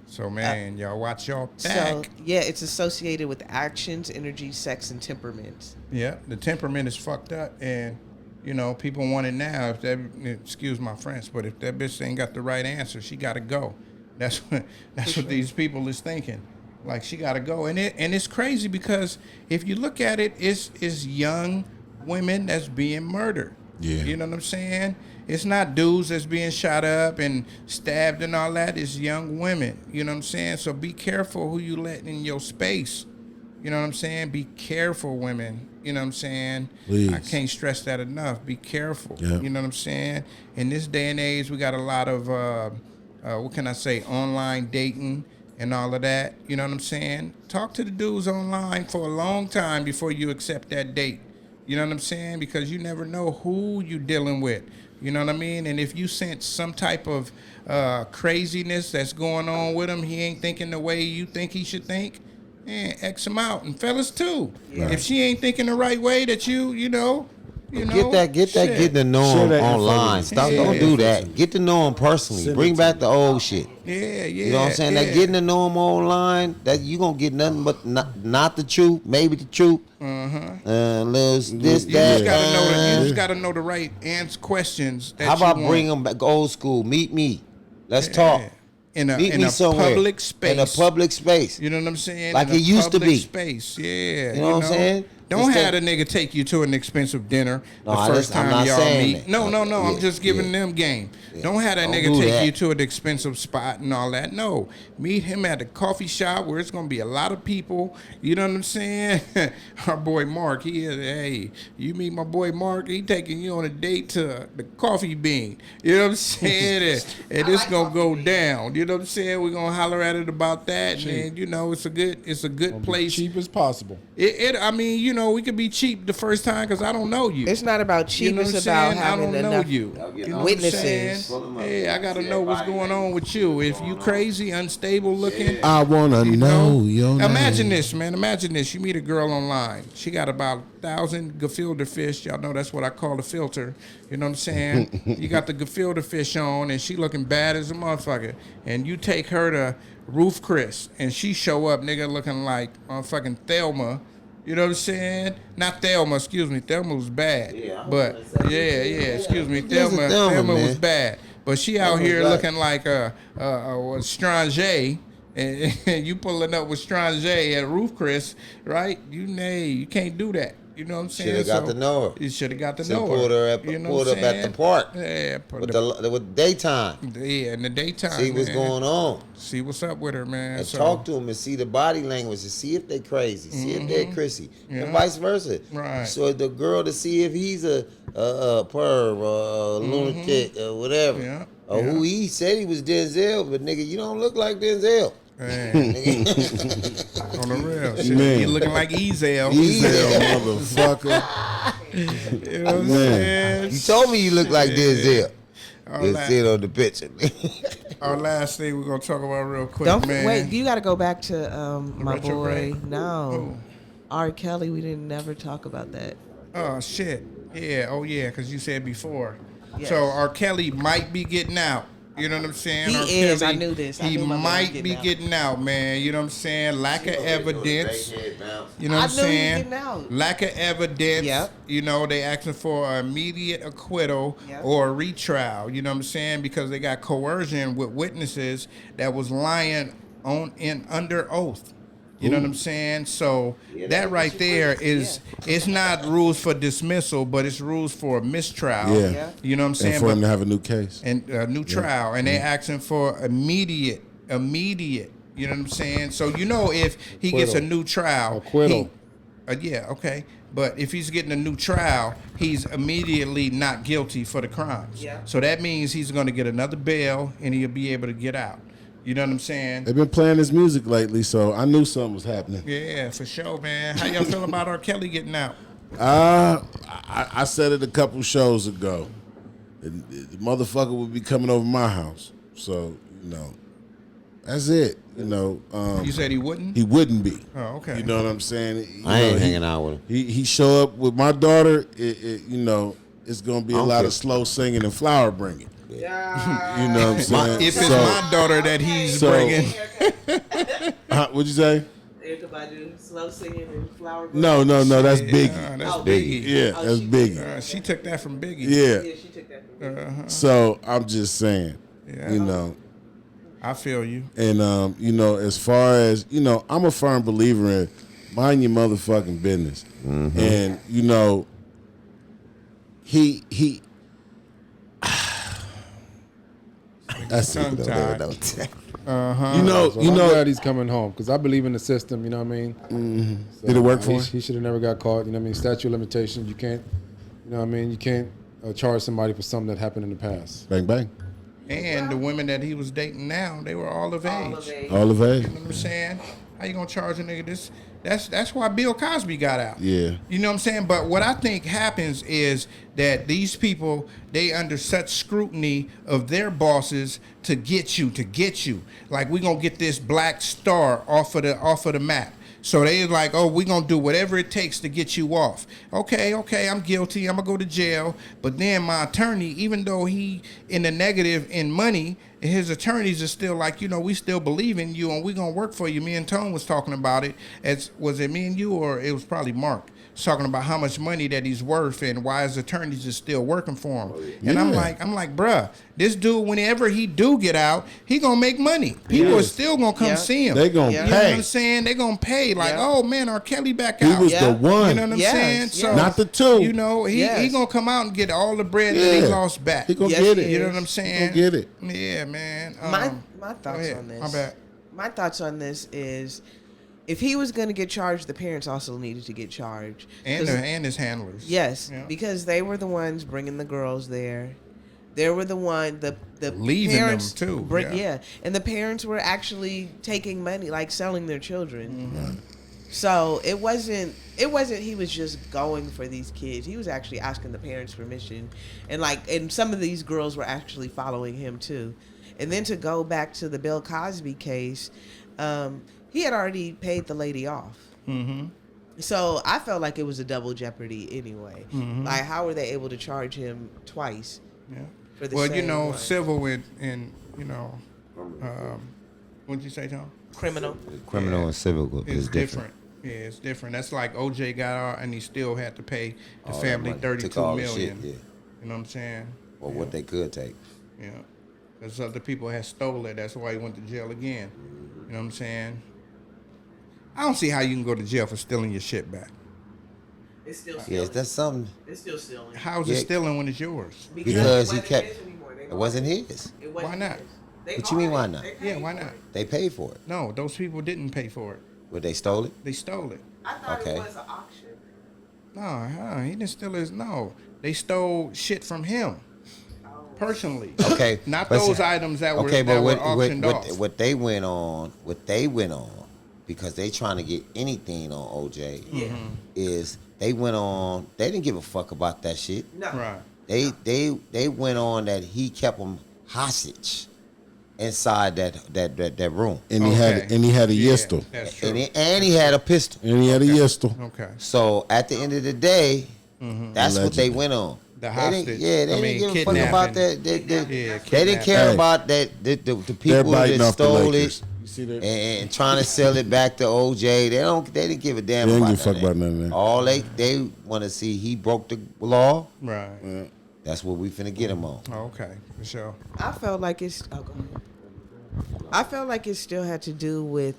So man, y'all watch your back. So, yeah, it's associated with actions, energy, sex, and temperament. Yeah, the temperament is fucked up, and you know people want it now. If that, excuse my French, but if that bitch ain't got the right answer, she got to go. That's what these people is thinking. Like she got to go, and it's crazy because if you look at it, it's young women that's being murdered. Yeah. You know what I'm saying? It's not dudes that's being shot up and stabbed and all that. It's young women. You know what I'm saying? So be careful who you let in your space. You know what I'm saying? Be careful, women. You know what I'm saying? Please. I can't stress that enough. Be careful. Yeah. You know what I'm saying? In this day and age, we got a lot of, what can I say, online dating and all of that. You know what I'm saying? Talk to the dudes online for a long time before you accept that date. You know what I'm saying? Because you never know who you dealing with. You know what I mean? And if you sense some type of craziness that's going on with him, he ain't thinking the way you think he should think, X him out. And fellas too. Right. If she ain't thinking the right way that you know. Get that, shit. getting to know Share him that info online. with Stop, me. don't Yeah. do that. Get to know him personally. Send Bring it to back me. the old shit. Yeah. You know what I'm saying? Yeah. That getting to know him online, that you gonna get nothing but not the truth, maybe the truth. This, You that. just gotta know you just gotta know the right questions. That How about you want. bring him back old school? Meet me. Let's talk. in Meet a me somewhere. public space. In a public space. You know what I'm saying? Like In a it used to public be. Space, yeah. You know what I'm saying? Don't Instead- have a nigga take you to an expensive dinner No, the I first just- I'm time not y'all saying meet. that. No. I'm Yeah, just giving yeah. them game. Yeah. Don't have that Don't nigga do take that. you to an expensive spot and all that. No. Meet him at a coffee shop where it's gonna be a lot of people. You know what I'm saying? Our boy Mark, hey, you meet my boy Mark, he taking you on a date to the Coffee Bean. You know what I'm saying? and it's gonna go down. You know what I'm saying? We're gonna holler at it about that, and then, you know, it's a good place. Cheap as possible. I mean, you know, we could be cheap the first time because I don't know you. It's not about cheap. You know what It's I'm about saying? I having don't know enough you. You know witnesses. what I'm saying? Yeah, I gotta know what's going on with you. If you crazy, unstable looking, I wanna know your name. Imagine this, man. Imagine this. You meet a girl online. She got about 1,000 gefilte fish. Y'all know that's what I call a filter. You know what I'm saying? You got the gefilte fish on, and she looking bad as a motherfucker. And you take her to Roof Chris, and she show up, nigga, looking like motherfucking Thelma. You know what I'm saying? Not Thelma, excuse me. Thelma was bad. But excuse me. Thelma was man. bad. But she out here looking like a Stranger. And you pulling up with Stranger at Roof Chris, right? You can't do that. You know what I'm saying? Shoulda got to know her. You should have got to Shoulda know pulled her her. up- You know pulled what up I'm at the saying? park. Yeah, With daytime. yeah, in the daytime. See what's man. going on. See what's up with her, man. And So, talk to them and see the body language and see if they crazy, see if they're Chrissy, Yeah. and vice versa. Right. So the girl to see if he's a perv, a lunatic, or whatever, Yeah. or who he said he was Denzel, but nigga, you don't look like Denzel. man, on the real shit. Man. You looking like Ezel. Ezel, motherfucker. You know what I'm saying? You told me you look like Denzel. Our Let's la- see it on the picture. Our last thing we're gonna talk about real quick, Don't man. wait. You got to go back to my Retrograde? boy. No, Who? R. Kelly. We didn't never talk about that. Oh shit. Yeah. Oh yeah. Because you said before. Yes. So R. Kelly might be getting out. You know what I'm saying? He R. is. Kelly, I knew this. I He knew my man was might getting be out. getting out, man. You know what I'm saying? Lack of evidence. You know I what I'm knew he was saying? getting out. Lack of evidence. Yep. You know, they asking for an immediate acquittal Yep. or a retrial. You know what I'm saying? Because they got coercion with witnesses that was lying under oath. You know what I'm saying? So that right there is it's not rules for dismissal, but it's rules for mistrial. Yeah. Yeah. You know what I'm saying? And for him to have a new case. And a new trial, and they asking for immediate. You know what I'm saying? So you know if he gets a new trial, Acquittal. yeah, okay. But if he's getting a new trial, he's immediately not guilty for the crimes. Yeah. So that means he's going to get another bail, and he'll be able to get out. You know what I'm saying? They've been playing his music lately, so I knew something was happening. Yeah, for sure, man. How y'all feel about R. Kelly getting out? I said it a couple shows ago. The motherfucker would be coming over my house. So, you know, that's it. You know, You said he wouldn't? he wouldn't be. Oh, okay. You know what I'm saying? I ain't hanging out with him. He show up with my daughter. You know, it's gonna be a don't lot care. of slow singing and flower bringing. Yeah. You know what I'm saying? If it's my daughter that he's So- bringing, What'd you say? Slow singing and flower. No, that's Biggie. that's Oh, Biggie. Yeah, Oh, that's she- Biggie. She took that from Biggie. Yeah. Yeah, she took that from me. So I'm just saying, Yeah. you know, I feel you. and you know, as far as you know, I'm a firm believer in mind your motherfucking business, and you know, he. That's Tongue it. tied. You know, So you I'm know. glad he's coming home because I believe in the system. You know what I mean? So, Did it work for he, him? He should have never got caught. You know what I mean? Statute of limitations. You can't. You know what I mean? You can't charge somebody for something that happened in the past. Bang bang. And the women that he was dating now, they were all of age. All of age. You know what I'm saying? How you gonna charge a nigga this? That's why Bill Cosby got out. Yeah. You know what I'm saying? But what I think happens is that these people, they under such scrutiny of their bosses to get you. Like we gonna get this black star off of the map. So they like, oh, we gonna do whatever it takes to get you off. Okay, I'm guilty. I'm gonna go to jail. But then my attorney, even though he in the negative in money, his attorneys are still like, you know, we still believe in you and we gonna work for you. Me and Tone was talking about it. Was it me and you, or it was probably Mark? Talking about how much money that he's worth and why his attorneys are still working for him. And I'm like, bruh, this dude, whenever he do get out, he gonna make money. People are still gonna come see him. They gonna Yeah. You know what pay. I'm saying? They gonna pay. Like, Yeah. oh man, R. Kelly back He out. was Yeah. the one. You know what I'm Yes, saying? yes. So Not the two. You know, he Yes. gonna come out and get all the bread that he Yeah. lost back. He gonna Yes, get he it. You know is. what I'm saying? He gonna get it. Yeah, man. My Go thoughts ahead. on this. My bad. My thoughts on this is, if he was going to get charged, the parents also needed to get charged. And 'Cause- and his handlers. yes, Yeah. because they were the ones bringing the girls there. They were the Leaving them, parents, too, yeah. yeah. And the parents were actually taking money, like selling their children. Mm-hmm. So it wasn't he was just going for these kids. He was actually asking the parents permission, and some of these girls were actually following him too. And then to go back to the Bill Cosby case, he had already paid the lady off. Mm-hmm. So I felt like it was a double jeopardy anyway. Mm-hmm. Like, how were they able to charge him twice? Yeah. For the Well, you same know, one? civil and you know, what'd you say, Tom? Criminal. Criminal and civil It's is different. Yeah, it's different. That's like OJ got out and he still had to pay the All that family money. 32 Took all the million. shit, yeah. You know what I'm saying? Or what they could take. Yeah. Because other people had stole it. That's why he went to jail again. You know what I'm saying? I don't see how you can go to jail for stealing your shit back. It's still Yes, that's something. It's still stealing. How is it Yeah. stealing when it's yours? Because he kept. It wasn't his. Why not? What you mean, why not? Yeah, why not? They paid for it. No, those people didn't pay for it. But they stole it. They stole it. I thought Okay. it was an auction. No, he didn't steal his. No, they stole shit from him. Personally. Okay. Not but those see- items that were, okay, but that were what, auctioned what, off. what they went on, because they trying to get anything on OJ Mm-hmm. is they went on. They didn't give a fuck about that shit. No. Right. They went on that he kept them hostage inside that room, And he had a pistol. That's true. and he had a pistol. And he had a pistol. Okay. So at the end of the day, that's what they went on. The They hostage. didn't, they didn't give a fuck about that. They didn't care Hey. about that. The They're people biting that off the stole Lakers. it You see that? and trying to sell it back to OJ. They didn't give a damn They didn't about give a fuck that. about none of that. All they want to see, he broke the law. Right. That's what we finna get him on. Oh, okay. For sure. I felt like it's. Oh, go ahead. I felt like it still had to do with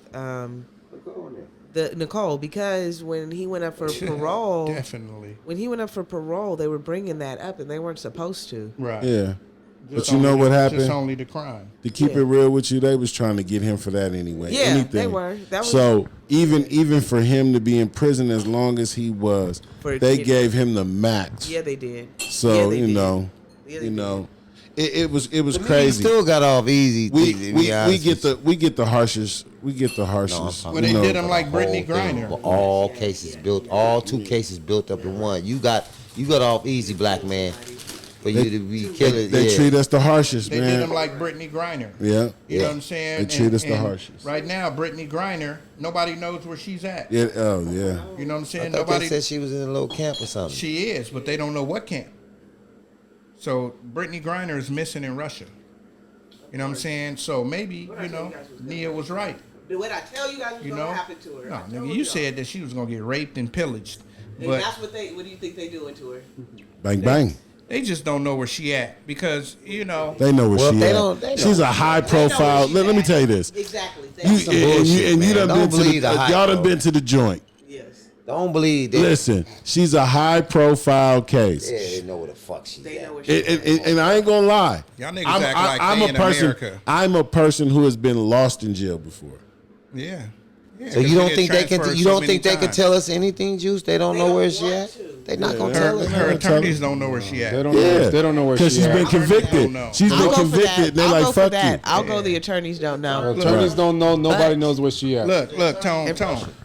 the Nicole, because when he went up for parole, Definitely. when he went up for parole, they were bringing that up and they weren't supposed to. Right. Yeah. Just But you know only- what happened? Just only the crime. To keep it real with you, they was trying to get him for that anyway. Yeah, Anything. they were. That was- So even for him to be in prison as long as he was, For they kidnapping. gave him the max. Yeah, they did. So Yeah, they you did. know, Yeah, they you did. know, it was He crazy. still got off easy. We to be we honest get with the harshest. We get the harshest. No, Well, you they know. did him like you. Brittany Whole thing, Griner. but all cases built, all 2 cases built up in one. You got off easy, black man, for you to be killing. They yeah. treat us the harshest, They man. did him like Brittany Griner. Yeah. You know what I'm saying? They treat us the And harshest. Right now, Brittany Griner, nobody knows where she's at. Yeah. Oh yeah. You know what I'm I saying? thought Nobody. they said she was in a little camp or something. She is, but they don't know what camp. So Brittany Griner is missing in Russia. You know what I'm saying? So maybe, Nia was right. What I tell you guys was You gonna know? happen to her. No, I told nigga, you y'all. said that she was gonna get raped and pillaged. And But that's what do you think they doing to her? Bang bang. they just don't know where she at because, They know where Well, she they at. don't- they She's don't. a high They know where profile. she Let me at. tell you this. Exactly. You, Some bullshit, and you man. done Don't been to believe the the, hype, y'all done bro. been to the joint. Yes. Don't believe that. Listen, she's a high profile case. Yeah, they know where the fuck she's They at. know where she And I ain't gonna lie. Y'all niggas act like I'm they a in person. America. I'm a person who has been lost in jail before. yeah. So you don't think they can? You don't think they can tell us anything, Juice? They don't They know don't where she want at. to. They not gonna Her, tell us. her attorneys don't know where she at. They don't know. Yeah, They don't know where because she she's at. been convicted. don't know. She's I'll been go for convicted. that. And they're I'll like, go for "Fuck that. you." I'll go. The attorneys don't know. Attorneys don't know. Nobody But- knows where she at. Look, Tone.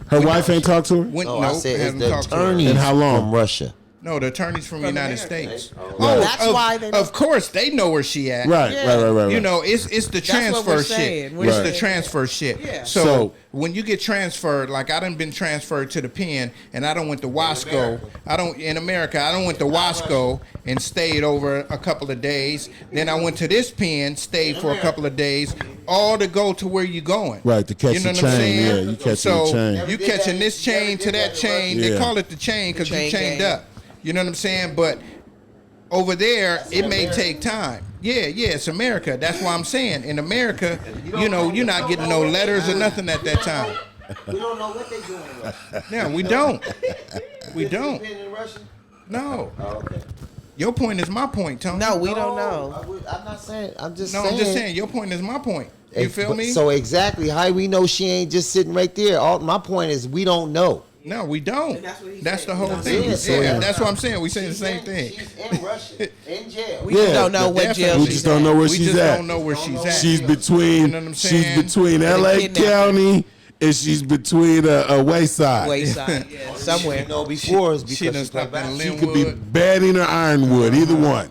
Her wife ain't talked to her. No, No, I said it's haven't the talked to her. attorneys And how long? from Russia. No, the attorneys from the United States. Oh, that's of, why they know. Of course, they know where she at. Right, Yeah. right. You know, it's the That's what transfer we're shit. saying. It's We're the saying transfer shit. Yeah. So when you get transferred, like I done been transferred to the pen, and I done went to Wasco. In America. I done went to Wasco and stayed over a couple of days. Then I went to this pen, stayed for a couple of days, all to go to where you going. Right, to catch You know the what I'm chain. saying? Yeah, you catching so the chain. you catching this chain to that chain. They Yeah. call it the chain because you chain chained gang. up. You know what I'm saying? But over there, it may take time. Yeah, it's America. That's why I'm saying in America, you're not getting no letters or nothing at that time. We don't know what they doing in Russia. Yeah, we don't. We don't. In Russia? No. Oh, okay. Your point is my point, Tony. No, we don't know. I'm not saying. I'm just No, saying. I'm just saying. Your point is my point. You feel me? So exactly, how we know she ain't just sitting right there? My point is we don't know. No, we don't. That's what he That's said. the whole Yeah, thing. so Yeah, yeah. that's what I'm saying. We saying the same thing. She's in Russia, in jail. We just don't know what jail Definitely. We she's just don't know where We she's just at. don't know where she's at. She's between. You know what I'm She's saying? between L.A. kidnapping. County and she's between a Wayside. Wayside, yeah, somewhere. You know, before is She done because she's slept in She could be Linwood. Banning or Ironwood, either one.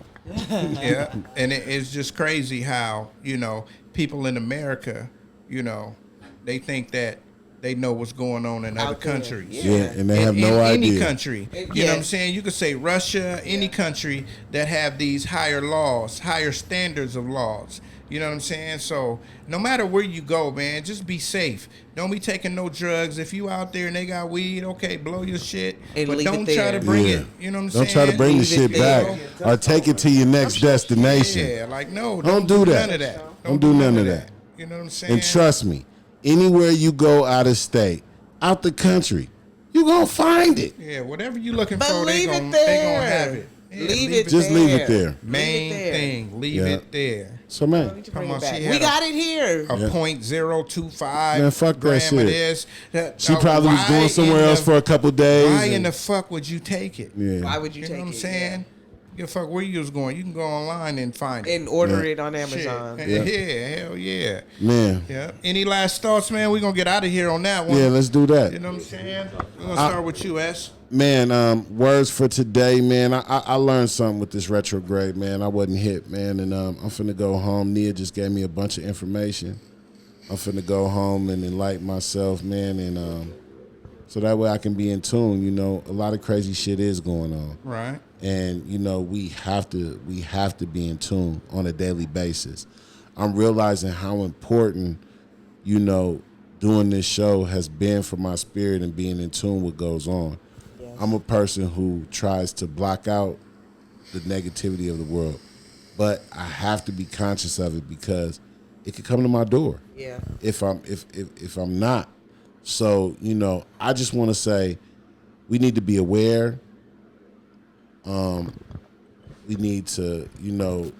Yeah, and it's just crazy how people in America, they think that they know what's going on in other Out there. countries. Yeah, and they have no in any idea. country. You know Yeah. what I'm saying? You could say Russia, any country that have these higher laws, higher standards of laws. You know what I'm saying? So no matter where you go, man, just be safe. Don't be taking no drugs. If you out there and they got weed, okay, blow your shit. And but leave don't it try there. to bring Yeah. it. You know what I'm Don't saying? try to bring the Leave it shit there. back or take it to your next destination. Yeah, like no, Don't do that. None of that. Don't do none of that. You know what I'm saying? And trust me, anywhere you go out of state, out the country, you gonna find it. Yeah, whatever you looking But for, they leave it gonna there. have it. Yeah, Leave it Just leave it there. Main Leave it there. thing, leave Yeah. it there. So man, Come on, she We had got it here. a Yeah. .025 Man, fuck that gram shit. of this. she probably was Why going somewhere in else the- for a couple days. Why in and- the fuck would you take it? yeah. Why would you You take know what I'm it? saying? Give a fuck where you was going. You can go online and find it. And order it on Amazon. Shit. Yeah, hell yeah. Man. Yeah. Any last thoughts, man? We're going to get out of here on that one. Yeah, let's do that. You know what I'm saying? We're going to start with you, S. Man, words for today, man. I learned something with this retrograde, man. I wasn't hit, man, and I'm finna go home. Nia just gave me a bunch of information. I'm finna go home and enlighten myself, man, and so that way I can be in tune. You know, a lot of crazy shit is going on, Right. and you know we have to be in tune on a daily basis. I'm realizing how important, you know, doing this show has been for my spirit and being in tune with what goes on. I'm a person who tries to block out the negativity of the world, but I have to be conscious of it because it could come to my door. Yeah. If I'm not. So, you know, I just want to say we need to be aware. We need to, you know,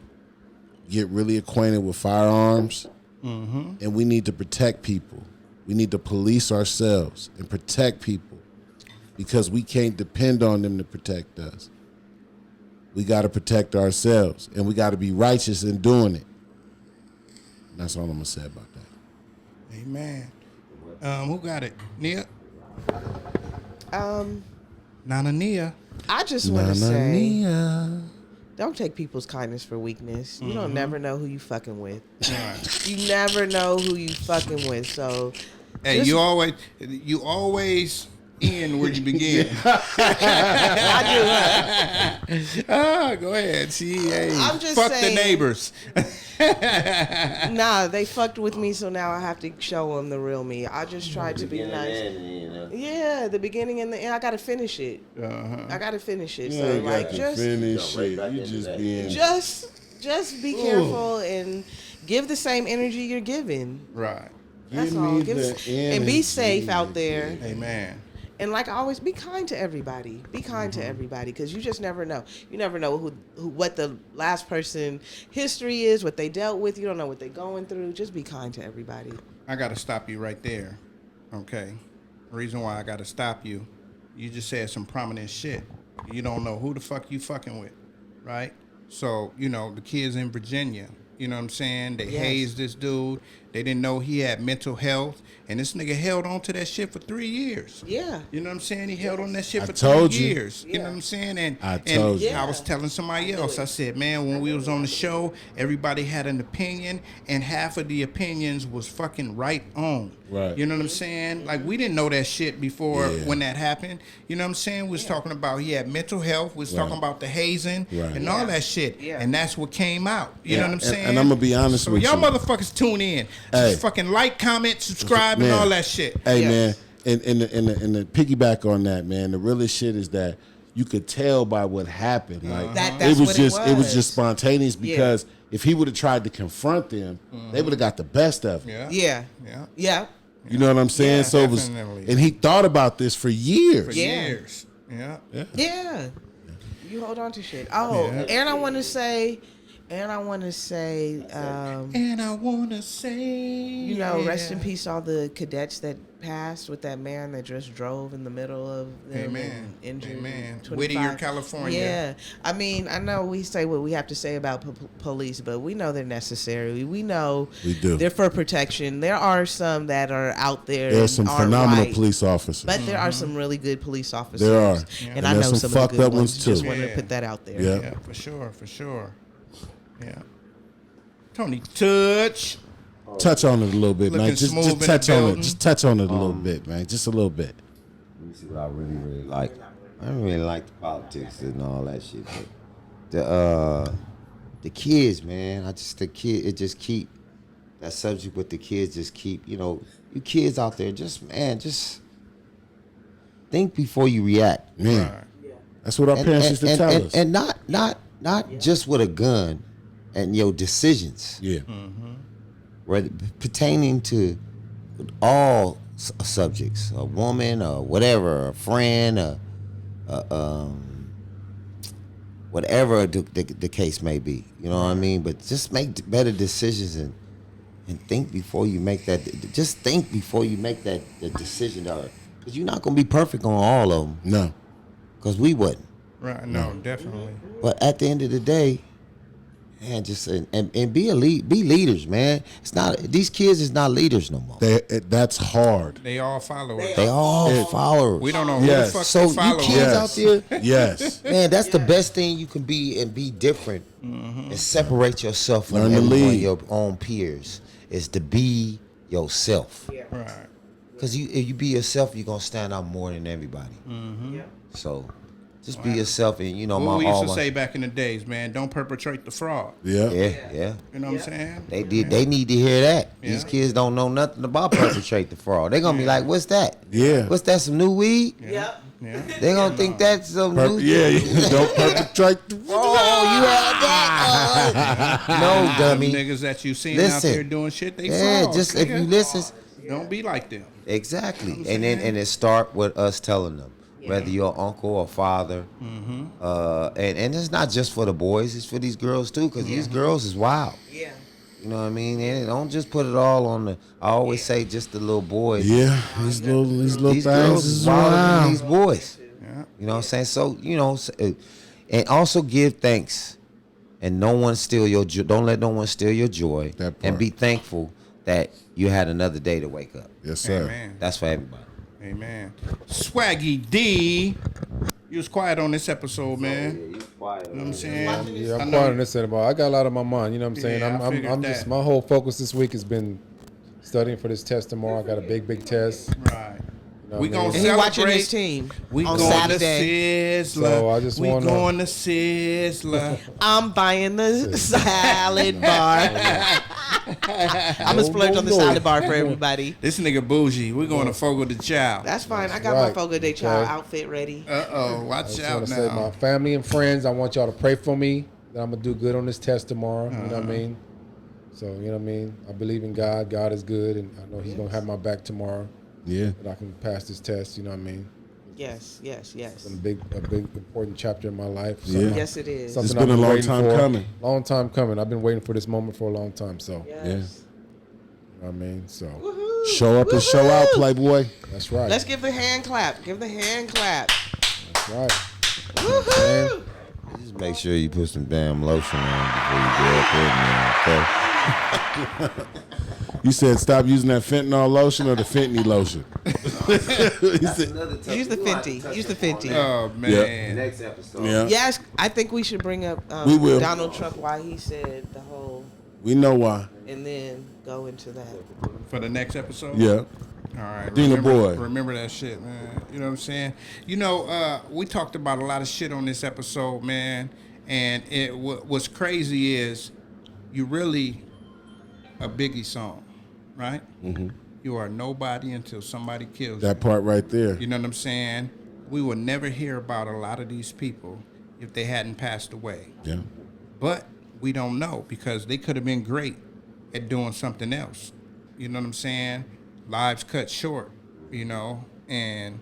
get really acquainted with firearms, and we need to protect people. We need to police ourselves and protect people because we can't depend on them to protect us. We got to protect ourselves, and we got to be righteous in doing it. And that's all I'm going to say about that. Amen. Who got it? Nia? Nana Nia. I just want to say, don't take people's kindness for weakness. You don't never know who you fucking with. Right. You never know who you fucking with. So, Hey, you always end where you begin. I do. Go ahead. See, hey, I'm just fuck saying, the neighbors. Nah, they fucked with me, so now I have to show them the real me. I just tried to be nice. You know? Yeah, the beginning and the end. I gotta finish it. I gotta finish it. So like, just finish it. You just being just be careful and give the same energy you're giving. Right. That's all. And be safe out there. Amen. And like I always, be kind to everybody. Be kind to everybody, because you just never know. You never know what the last person history is, what they dealt with. You don't know what they're going through. Just be kind to everybody. I got to stop you right there. Okay. The reason why I got to stop you, you just said some prominent shit. You don't know who the fuck you fucking with, right? So, you know, the kids in Virginia, you know what I'm saying? They hazed this dude. They didn't know he had mental health. And this nigga held on to that shit for 3 years. Yeah. You know what I'm saying? He held on that shit for told 3 you. years. You know what I'm saying? And I told you. I was telling somebody else, I said, man, when we was on the show, everybody had an opinion, and half of the opinions was fucking right on. Right. You know what I'm saying? Like, we didn't know that shit before when that happened. You know what I'm saying? We was talking about he had mental health. We was talking about the hazing and all that shit. Yeah. And that's what came out. You know what I'm saying? And I'm going to be honest with you. So y'all motherfuckers tune in. Just fucking like, comment, subscribe, and all that shit. Hey, man, and the piggyback on that, man, the realest shit is that you could tell by what happened. Like, it was just spontaneous, because if he would have tried to confront them, they would have got the best of him. Yeah. You know what I'm saying? So it was, and he thought about this for years. Yeah. You hold on to shit. Oh, and I want to say, you know, rest in peace all the cadets that passed with that man that just drove in the middle of them and injured. Whittier, California. Yeah. I mean, I know we say what we have to say about police, but we know they're necessary. We know they're for protection. There are some that are out there. There are some phenomenal police officers. But there are some really good police officers. There are. And I know some fucked of the up good ones too. Just want to put that out there. Yeah, for sure. Yeah. Tony, touch on it a little bit, man. Just touch on it. Just touch on it a little bit, man. Just a little bit. Let me see what I really like. I don't really like the politics and all that shit, but the kids, man. It just keep that subject with the kids. Just keep, you know, you kids out there. Just think before you react, man. Right. That's what our parents used to tell us. And not just with a gun. And your decisions, whether pertaining to all subjects, a woman or whatever, a friend, whatever the case may be, you know what I mean. But just make better decisions and think before you make that. Just think before you make the decision, because you're not gonna be perfect on all of them. No, because we wouldn't. Right. No, definitely. But at the end of the day, man, just and be be leaders, man. It's not these kids is not leaders no more. That's hard. They all followers. They all followers. We don't know who Yes. the fuck So they follow. you kids out there, Yes. man, that's the best thing you can be and be different and separate yourself from Learn to everyone, lead. your own peers is to be yourself. Right. Because if you be yourself, you're gonna stand out more than everybody. So just be yourself, and you know What we my used all to my say back in the days, man, don't perpetrate the fraud. Yeah. yeah. You know what I'm saying? They did. They need to hear that. These Yeah. kids don't know nothing about perpetrate the fraud. They're gonna be like, "What's that? Yeah. What's that? Some new weed?" Yep. Yeah. They gonna think that's some new. Yeah. Don't perpetrate. Oh, you had that? No, dummy. Them niggas that you seen Listen. out there doing shit, they Yeah, fraud. just if nigga. you listen. Don't be like them. Exactly, and it start with us telling them, whether your uncle or father, and it's not just for the boys, it's for these girls too, because these girls is wild. Yeah. You know what I mean? And don't just put it all on the. I always say just the little boys. Yeah. These little These things girls is is wilder than wild. these boys. Yeah. You know what I'm saying? So and also give thanks, and no one steal your joy. Don't let no one steal your joy. That part. And be thankful that you had another day to wake up. Yes, sir. Amen. That's for everybody. Amen. Swaggy D, you was quiet on this episode, man. You know what I'm saying? Yeah, I I'm know- quiet on this anymore. I got a lot on my mind. You know what I'm saying? Yeah, I figured I'm just that. my whole focus this week has been studying for this test tomorrow. I got a big test. Right. You know We what I mean? gonna And he watching his celebrate. team We on going Saturday. to Sizzler. So I just we wanna- going to Sizzler. I'm buying the salad bar. I'm gonna splurge on the salad bar for everybody. This nigga bougie. We going to Fogo de Chao. That's fine. I got my Right. Fogo de Chao Okay. outfit ready. Uh-oh. I Watch just out want to say, my now. family and friends, I want y'all to pray for me that I'm gonna do good on this test tomorrow. You know what I mean? So you know what I mean. I believe in God. God is good, and I know He's gonna have my back tomorrow. Yeah. That I can pass this test. You know what I mean? Yes, yes, yes. A big important chapter in my life. Yeah. Yes, it is. Something It's been I've a long waiting time for. coming. Long time coming. I've been waiting for this moment for a long time. So Yes. Yeah. you know what I mean. So Show up and show out, Playboy. that's right. Let's give the hand clap. Give the hand clap. That's right. Woohoo! Just make sure you put some damn lotion on before you go up in there, okay? You said stop using that fentanyl lotion or the Fenty lotion. He said, Use the Fenty. Use the Fenty. Oh, man. Next episode. yeah. Yes, I think we should bring up We will. Donald Trump, why he said the whole, We know why. and then go into that. For the next episode? Yeah. All right. Dina remember, boy. Remember that shit, man. You know what I'm saying? You know, we talked about a lot of shit on this episode, man. And what's crazy is you really a Biggie song, right? Mm-hmm. You are nobody until somebody kills you. That part right there. You know what I'm saying? We will never hear about a lot of these people if they hadn't passed away. Yeah. But we don't know because they could have been great at doing something else. You know what I'm saying? Lives cut short, you know, and,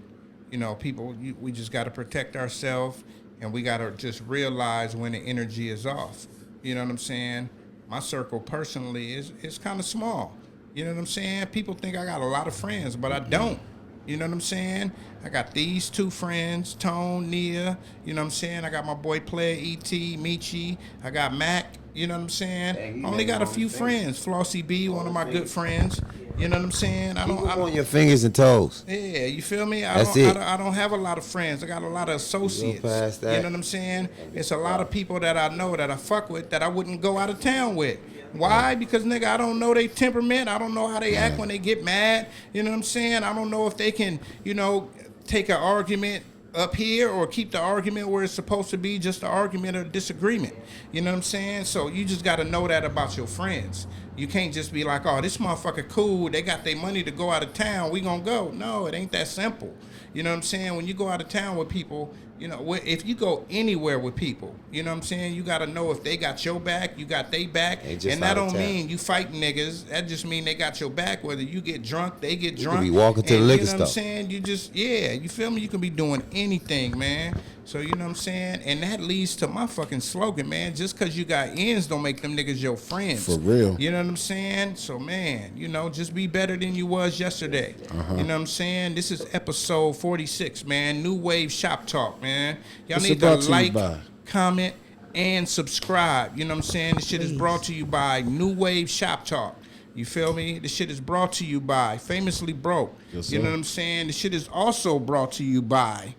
you know, people, we just got to protect ourselves and we got to just realize when the energy is off. You know what I'm saying? My circle personally is kind of small. You know what I'm saying? People think I got a lot of friends, but I don't. You know what I'm saying? I got these two friends, Tone, Nia. You know what I'm saying? I got my boy Player, E.T., Michi. I got Mac. You know what I'm saying? Only got a few friends. Flossie B, one of my good friends. You know what I'm saying? I On don't. your fingers and toes. Yeah, you feel me? That's it. I don't have a lot of friends. I got a lot of associates. past that. You know what I'm saying? It's a lot of people that I know that I fuck with that I wouldn't go out of town with. Why? Because, nigga, I don't know their temperament. I don't know how they act when they get mad. You know what I'm saying? I don't know if they can, you know, take an argument up here or keep the argument where it's supposed to be, just an argument or disagreement. You know what I'm saying? So you just got to know that about your friends. You can't just be like, oh, this motherfucker cool. They got their money to go out of town. We gonna go. No, it ain't that simple. You know what I'm saying? When you go out of town with people, you know, if you go anywhere with people, you know what I'm saying? You got to know if they got your back, you got they back. Ain't just And that out of don't town. mean you fighting niggas. That just mean they got your back. Whether you get drunk, they get drunk. be walking to the And liquor you know what I'm store. saying? You just, yeah, you feel me? You can be doing anything, man. So you know what I'm saying? And that leads to my fucking slogan, man. Just because you got ends don't make them niggas your friends. For real. You know what I'm saying? So, man, you know, just be better than you was yesterday. You know what I'm saying? This is episode 46, man. New Wave Shop Talk, man. Y'all What's need it to brought to you like, by? comment, and subscribe. You know what I'm saying? This shit is brought to you by New Wave Shop Talk. You feel me? This shit is brought to you by Famously Broke. Yes, you know sir. what I'm saying? This shit is also brought to you by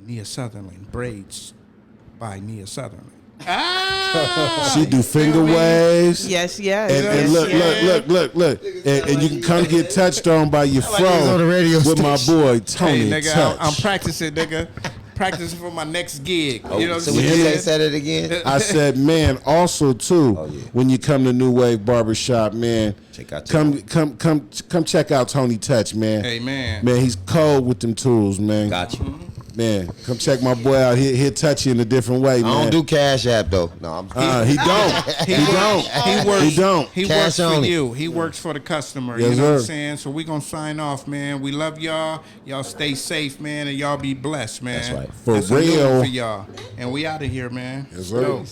Nia Sutherland. Braids by Nia Sutherland. She do finger waves. Yes, yes. And, yes, and look, yes. look. And you can come get touched on by your on fro the radio with my boy Tony Hey, nigga, Touch. I'm practicing, nigga. Practicing for my next gig. You know what So I'm when you saying? said it again, I said, man, also too, Oh, yeah. when you come to New Wave Barbershop, man, Check out come check out Tony Touch, man. Hey, man. Man, he's cold with them tools, man. got you. Man, come check my boy out. He'll touch you in a different way, I man. don't do Cash App though. No, I'm He don't. He don't. He works. He don't. He Cash works for only. you. He works for the customer. Yes, you know what I'm sir. saying? So we gonna sign off, man. We love y'all. Y'all stay safe, man, and y'all be blessed, man. That's right. For That's a new real. one for y'all. And we out of here, man. Yes, sir. Yo.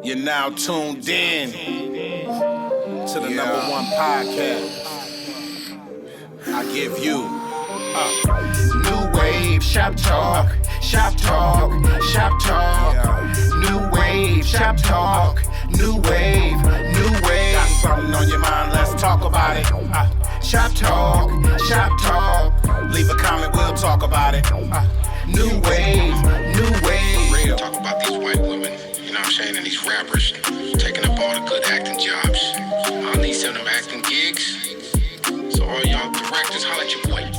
You're now tuned in to the number one podcast. I give you New Wave Shop Talk, Shop Talk, Shop Talk. New Wave Shop Talk, New Wave, New Wave. Got something on your mind? Let's talk about it. Shop Talk, Shop Talk. Leave a comment, we'll talk about it. New Wave, New Wave. Talk about these white women, you know what I'm saying, and these rappers taking up all the good acting jobs. I need some of them acting gigs. So all y'all directors, holla at your boy.